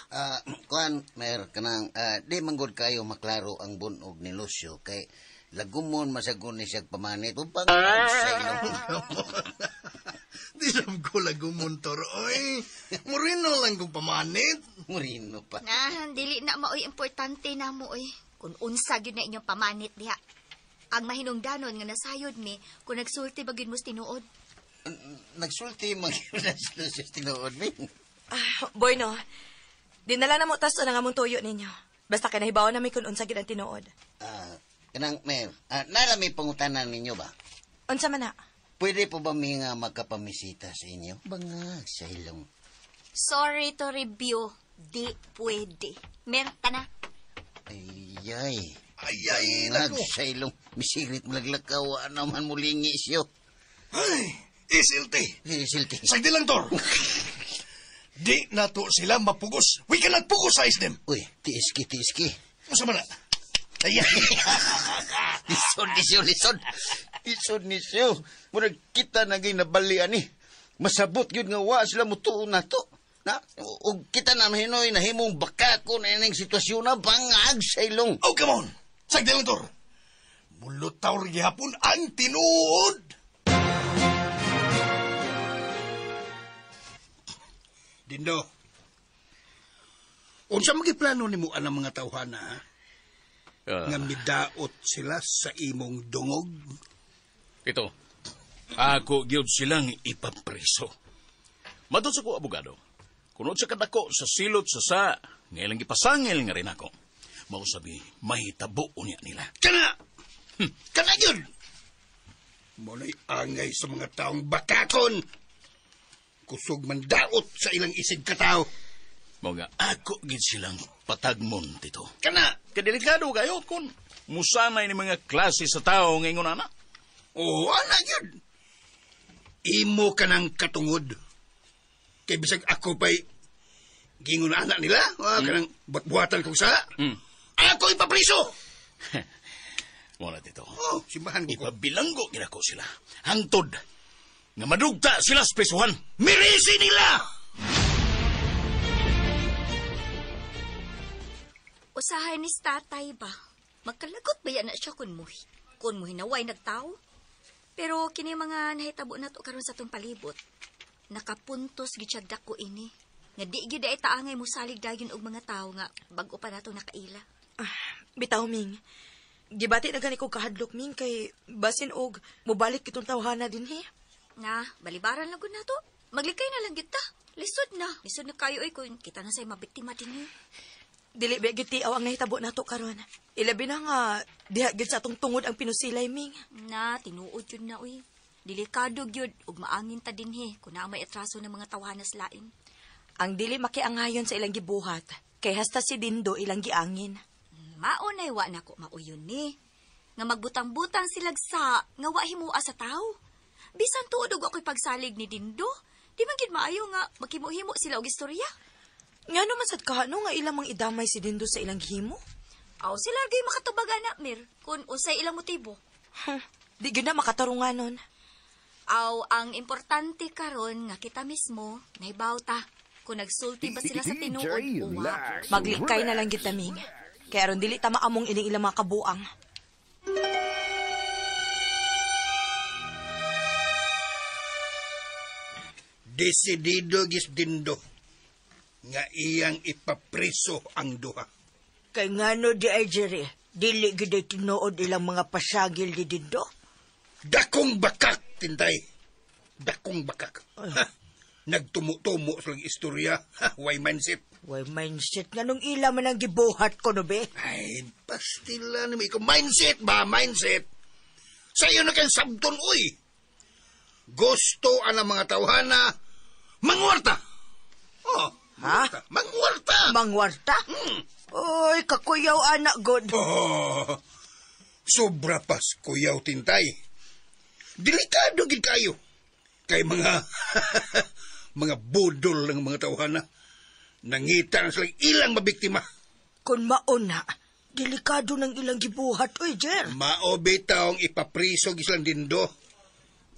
Kuan, Mer, kanang, di manggod kayo maklaro ang bunog ni Lucio kay lagumon masagun ni siya pamanit upang sa ilong. Di sab ko lagumon, Tor. Oy, Moreno lang kong pamanit. Moreno pa. Dili na maoy importante na mo, Kung unsa gyud na inyong pamanit diha. Ang mahinungdanon nga nasayod mi kung nagsulti ba gyud mo tinuod. Nagsulti magyud sa tinuod mi. Boy, no. Dinala na mo tas ang among tuyo ninyo. Basta kinahibaw na mi kung unsa gyud ang tinuod. Kanang, Mer, narami pangutanan ninyo ba? Unsa man na? Pwede po ba mi nga magkapamisita sa inyo? Bangag sa ilong. Sorry to review. Di pwede. Merta na. Ayay. Nako. Sa ilong. Misirit malaglakaw. Naman mulingi siyo. Ay, isilti. Sagdi lang, Tor. Di na to sila mapugos. We cannot pugos size them. Uy, tiiski. Masa man na? Ayan. Lisod. Muna kita naging nabalian ni. Masabot yun nga wa sila mutuon na to. O kita na mahinoy na himong bakako na yung sitwasyon na bangag sa ilong. Come on. Sagdi lang, Tor. Mulot tawar gihapon ang tinuod. Dindo, unsa magiplano nimo ang mga tawhana, nga midaot sila sa imong dungog? Ito, ako gyud silang ipapreso. Matod sa ko, abogado, kunod sa kadako sa silot sa ngailang gipasangil nga rin ako. Mausabi, mahitabo unya nila. Kana yun! Muna'y angay sa mga taong bakakon. kusog man daot sa ilang isig katao. Mga ako gid silang patagmon dito. Kana! Kadelikado kayo kung musanay ni mga klase sa tao ngayon, anak. Oo, anak yun. Imo ka ng katungod. Kaya bisag ako pa'y gingon na anak nila, kanang buhat-buhatan kong sa. Ako ipapriso! Muna dito. Oh, simbahan ko. Ipabilanggo ginako sila. Hangtod. Nga madugta sila sa pesuhan. Mirisi nila! Usahay ni tatay ba? Magkalagot ba yan na siya kun mo hinaway nagtao? Pero kini mga nahitabo na to karon sa tong palibot. Nakapuntos gid dako ini. Nga di gyud ay taangay mo salig dayon og mga tao nga bag-o pa nato nakaila. Bitaw, Ming. Gibati na gani ko kahadlok, Ming, kay basin og mubalik kitong tawhana din, he. Na, balibaran lang gud nato. Maglikay na lang kita. Lisod na kayo ay kung kita na say mabiktima din he. Dili ba giti aw ang nahitabo nato karon. Ilabi na nga diha gid sa atong tungod ang pinusilay, Ming. Na, tinuod yun na uy. Delikado gyud ug maangin ta dinhi kun na may atraso ng mga tawhanas lain. Ang dili makiangayon sa ilang gibuhat kay hasta si Dindo ilang giangin. Maunay wa nako mauyon ni. Nga magbutang-butang silagsa nga wa himua sa tao. Bisan tuod og ako'y pagsalig ni Dindo, di man gid maayo nga makimo-himo sila og istorya. Nga naman sad kahano nga ilang mang idamay si Dindo sa ilang gihimo? Aw sila gay makatubag ana, Mir, kung unsay ilang motibo. Di gyud na makatarunganon. Aw ang importante karon nga kita mismo nahibaw ta kung nagsulti ba sila sa tinuod o wa. Maglikay na lang kita, Ming. Kaya aron dili ta maamong ining ilang mga kabuang. Desidido gis Dindo nga iyang ipapriso ang duha. Kay ngano di ay jere, dili gid ay tinuod ilang mga pasagil di Dindo. Dakong bakak, Tintay. Dakong bakak. Nagtumo-tumo sa istorya. Why mindset? Why mindset nga nung ila man ang gibuhat ko no be? Ay, pastila naman ikaw. Mindset ba? Mindset. Sa iyo na kang sabton, uy. Gusto ang mga tawhana mangwarta. Oh, ha? Mangwarta. Mangwarta? Oy, kakuyaw anak god. Oh, sobra pas kuyaw, Tintay. Delikado gid kayo. Kay mga mga budol ng mga tawhana. Nangita na silang ilang mabiktima. Kung mauna, delikado ng ilang gibuhat, oy, Jer. Maobe taong ipapriso gislang Dindo.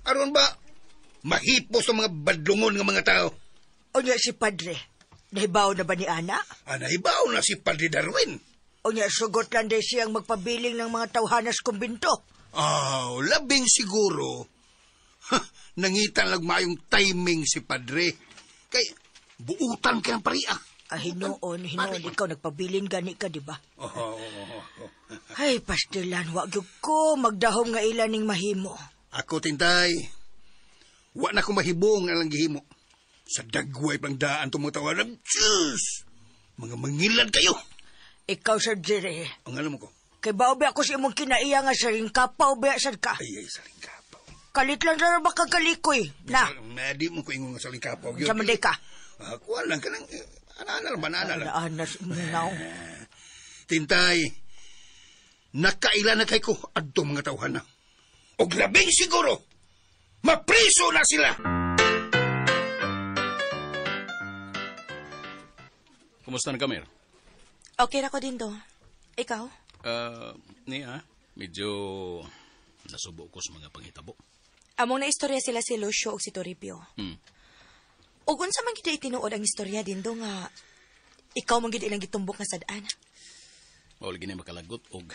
Aron ba, mahipos ang mga badlungon ng mga tao. O niya si Padre, nahibaw na ba ni Ana? Nahibaw na si Padre Darwin. O niya sugot lang day siyang magpabiling ng mga tawhanas kumbinto. Labing siguro. Nangitan lang mayong timing si Padre. Kay, buutan ka ng pariya. Hinoon, ikaw nagpabilin gani ka, di ba? Ay, pastilan, wag yung ko magdahom nga ilan ning mahimo. Ako, Tintay, wa na ko mahibong nga lang gihimo. Sa dagway pang daan itong mga tawanan, Diyos! Mga mangilad kayo! Ikaw, Sir Jere. Ang alam mo ko? Kay baobe ako sa imong kinaiya nga sa ringkapaw, ba, sad ka? Ay, sa ringkapaw. Kalit lang na ba kang kalikoy? Na? Di mo ko ingon nga sa ringkapaw. Sa manday ka? Kuha lang ka ng... Ana-ana lang. Ana-anas mo. Tintay, nakaila na kay ko adto mga tawhana. Og labing siguro, mapriso na sila! Kumusta na Kamir? Okay na ko din do. Ikaw? Medyo nasubo ko sa mga panghitabo. Among na istorya sila si Lucio o si Toribio. O unsa man gid tinuod ang istorya din do nga ikaw man gid ilang gitumbok nga sad-an. Wala gini makalagot og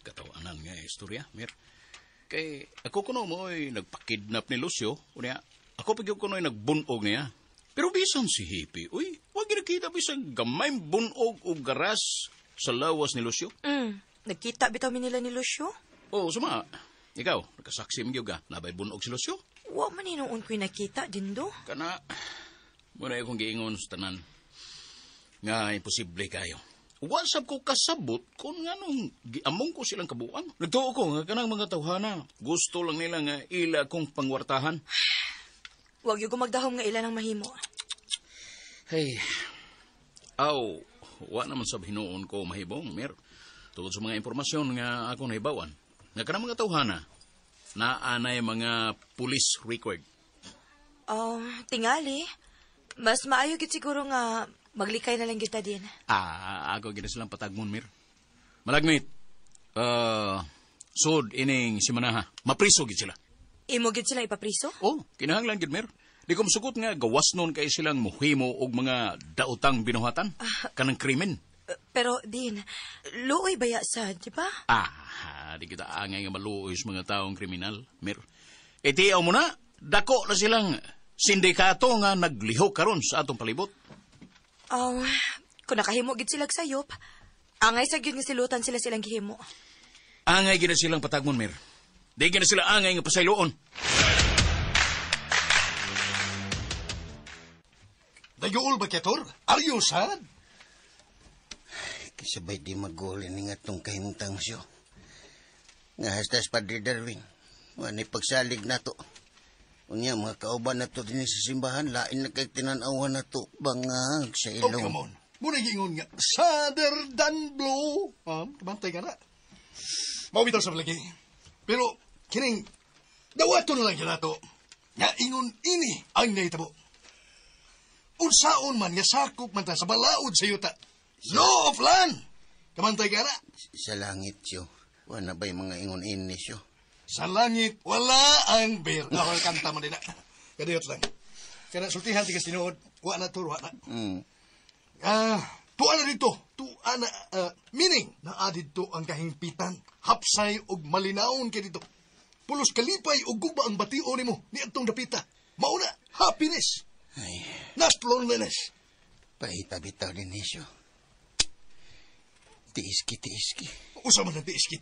katawanan nga istorya, Mir. Kay ako kuno mo ay nagpakidnap ni Lucio, unya ako pagyo kuno ay nagbunog niya. Pero bisan si Hippie, wag ginakita bisan gamay bunog og garas sa lawas ni Lucio. Nagkita bitaw mi nila ni Lucio? Suma. Ikaw, nakasaksi mo ka, nabay bunog si Lucio? Wa man noon ko'y nakita, Dindo. Kana, muna akong giingon sa tanan. Nga, imposible kayo. Wasap ko kasabot kung nga nung giamong ko silang kabuang. Nagtuo ko nga kanang mga tawhana. Gusto lang nila nga ila kong pangwartahan. Huwag yung gumagdahom nga ilan ang mahimo. Hey, wa naman sa hinuon ko mahibong, Mir. Tungod sa mga impormasyon nga ako nahibawan. Nga ka mga tawhana, naanay mga police record. Tingali. Mas maayo gid siguro nga maglikay na lang kita din. Ako gina silang patagmon, Mir. Malagmit, sud ining simanaha, mapriso gid sila. Imo gid sila ipapriso? Kinahanglan gid, Mir. Di ko masukot nga gawas nun kay silang muhimo og mga daotang binuhatan, kanang krimen. Pero, Din, luoy baya sa, di ba? Di kita angay nga maluoy sa mga taong kriminal, Mir. Itiyaw mo na, dako na silang sindikato nga naglihok karon sa atong palibot. Kung nakahimo gid sila sayop, angay sa gyud nga silutan sila silang gihimo. Angay gid na silang patagmon, Mir. Di gid na sila angay nga pasayloon. Nag-uul ba, Ketor? Are you sad? Kasabay di mag-uul ini nga itong kahimtang siyo. Nga hastas Padre Darwin. Wanay pagsalig na to. Unya, mga kauban na to din sa simbahan, lain na kay tinanawan na to. Bangag sa ilong. Oh, come on. Muna gingon nga, sadder than blow. Kabantay ka na. Mawitaw sa palagi. Pero, kining, dawato na lang ka na to. Nga ingon ini ang naitabo. Unsaon man nga sakop man ta sa balaod sa yuta. Law of land! Kamantay ka na? Sa langit siyo. Wala ba'y mga ingon ini siyo? Sa langit, wala ang bear. Ako kanta mo din na. Kadiyot lang. Kaya sultihan tigas tinuod. Wala na to, wala na. Tuan na dito. Tuan na, meaning, naadid to ang kahingpitan. Hapsay og malinaon ka dito. Pulos kalipay og guba ang batio ni mo. Ni atong dapita. Mauna, happiness. Ay. Not loneliness. Pahita-bitaw din nisyo. Tiiski. Usa man ang tiiski.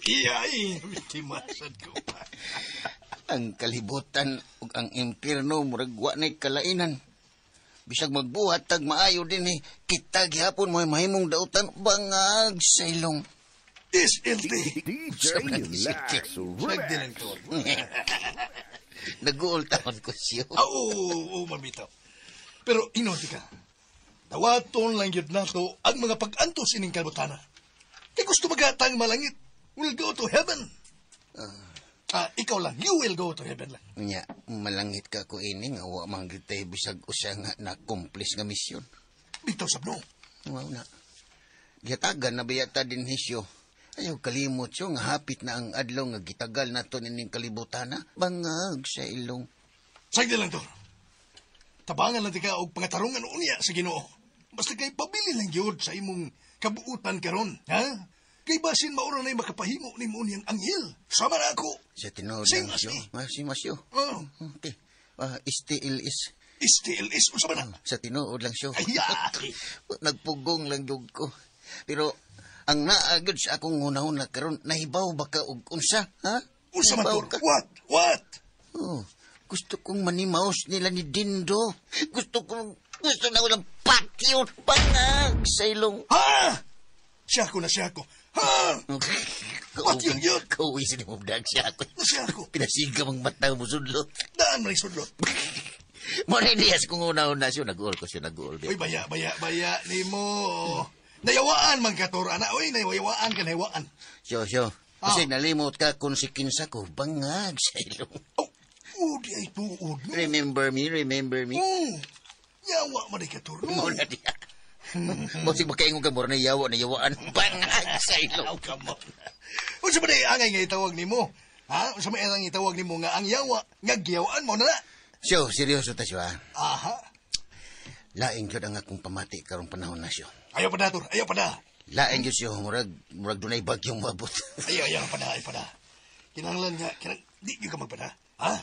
Iyay, timasad ko pa. Ang kalibutan ug ang impierno murag wa nay kalainan. Bisag magbuhat tag maayo din kita gihapon mo mahimong dautan bangag sa ilong. SLD. DJ Lax. Nagdinan ko. Nag-uul taon ko siyo. Oo, mamitaw. Pero inoti ka. Tawaton lang yun na to ang mga pag-antos ining kalbutana. Kaya gusto magatang malangit. We'll go to heaven. Ikaw lang. You will go to heaven lang. Nya, malangit ka ko ini nga wa manggitay bisag usa nga na-accomplish nga misyon. Bitaw sabno. Wow na. Gihatagan na bayata din hisyo. Ayaw kalimot siyo nga hapit na ang adlaw nga gitagal na to nining kalibutana. Bangag sa ilong. Sagdi lang to. Tabangan lang tika og pangatarungan unya sa Ginoo. Basta kay pabili lang yun sa imong kabuutan karon, ha? Kay basin maura na'y makapahimo ni mo niyang anghel. Sama na ako. Sa tinood lang siyo. Si Masyo. Okay. Still is. Unsa man na? Sa tinood lang siyo. Ay, nagpugong lang yun ko. Pero ang naagad sa akong una-una karon nahibaw ba ka og unsa, ha? Unsa man to? What? Gusto kong manimaos nila ni Dindo. Gusto na ko ng patio pangag sa ilong. Ha? Siya ko. Ha? Patio yun? Kauwisin mo dag siya ako. Pinasiga mong mata mo sudlot. Daan mo sudlot. Muna iniyas kong una-una siya. Nag-uol. Uy, baya ni mo. Nayawaan man ka, Tora. Uy, nayawaan ka. Siyo. Kasi nalimot ka kung si kinsa ko. Bangag sa ilong. Di ay tuod mo. Remember me? Yawa man ka, Tora. Muna diya. Mosig makaingon ka mura na yawaan. Bangag sa ilong. Come on. Unsa ba na angay nga itawag ni mo? Ha? Unsa ba ang itawag ni mo nga ang yawa? Nga giyawaan mo na na? Siyo, seryoso ta siyo, ha? Aha. Laing yun ang akong pamati karong panahon na siyo. Ayaw pa na. Laing yun siyo, murag dunay bagyong mabot. Ayaw pa na. Kinanglan nga, di yun ka magpada. Ha?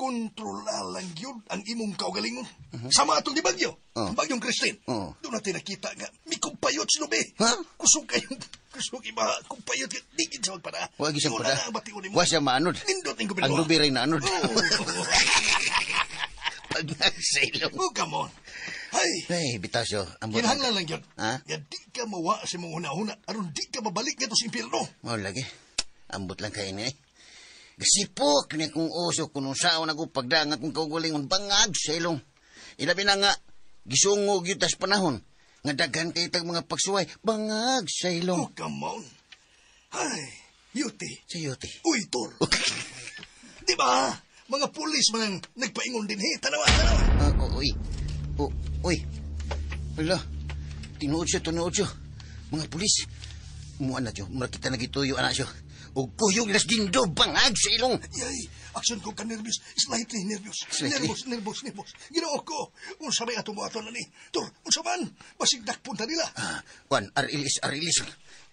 Kontrola lang yun ang imong kaugalingon. Sama atong di bagyo. Bagyong Christine. Doon natin nakita nga, may kumpayot sinubi. Ha? Kusog iba, kumpayot. Di yun sa magpada. Huwag isang pada. Huwag siya maanod. Nindot ng gubilo. Ang lubi rin na anod. Pagnak sa ilong. Come on. Hey, bitasyo. Kinahanglan lang yun. Nga di ka mawa sa mong huna-huna. Aron di ka mabalik nga to sa impyerno. Lagi. Ambot lang kayo niya. Gasipok ni kung uso kung saan ako pagdanga kung kaugalingon bangag sa ilong. Ilabi na nga, gisungog yun tas panahon. Nga daghan kayo tag mga pagsuway, bangag sa ilong. Oh, come on. Ay, Yuti. Sa Yuti. Uy, Tor. Di ba? Mga pulis man ang nagpaingon din, he. Tanawa. Uy. Wala. Tinuod siya. Mga pulis. Umuan na siya. Makita na gituyo, anak siya. O kuyong las dindo, bangag sa ilong. Yay, action ko ka nervous. Slightly nervous. Slightly? Nervous. Ginoo ko. Unsa may ato mo ato na ni. Tor, unsa man? Basig dakpunta nila. Juan, arilis.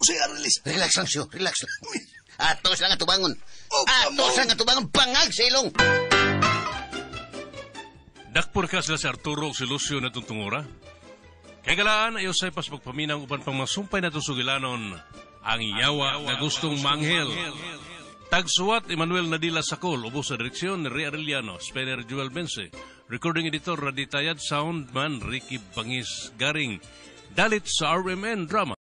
Usay arilis. Relax lang siya, relax lang. Uy. Atos lang atubangon. Oh, come on. Bangag sa ilong. Dakpor ka sila si Arturo o si Lucio na tungtungura. Kaya galaan, ayaw sa'y pas pagpaminang upan pang masumpay na sugilanon ang yawa na gustong manghel. Tagsuwat Emmanuel Nadila Sacol, ubos sa direksyon ni Ray Arellano, Speller Joel Bense, recording editor Raditayad, soundman Ricky Bangis Garing, dalit sa RMN Drama.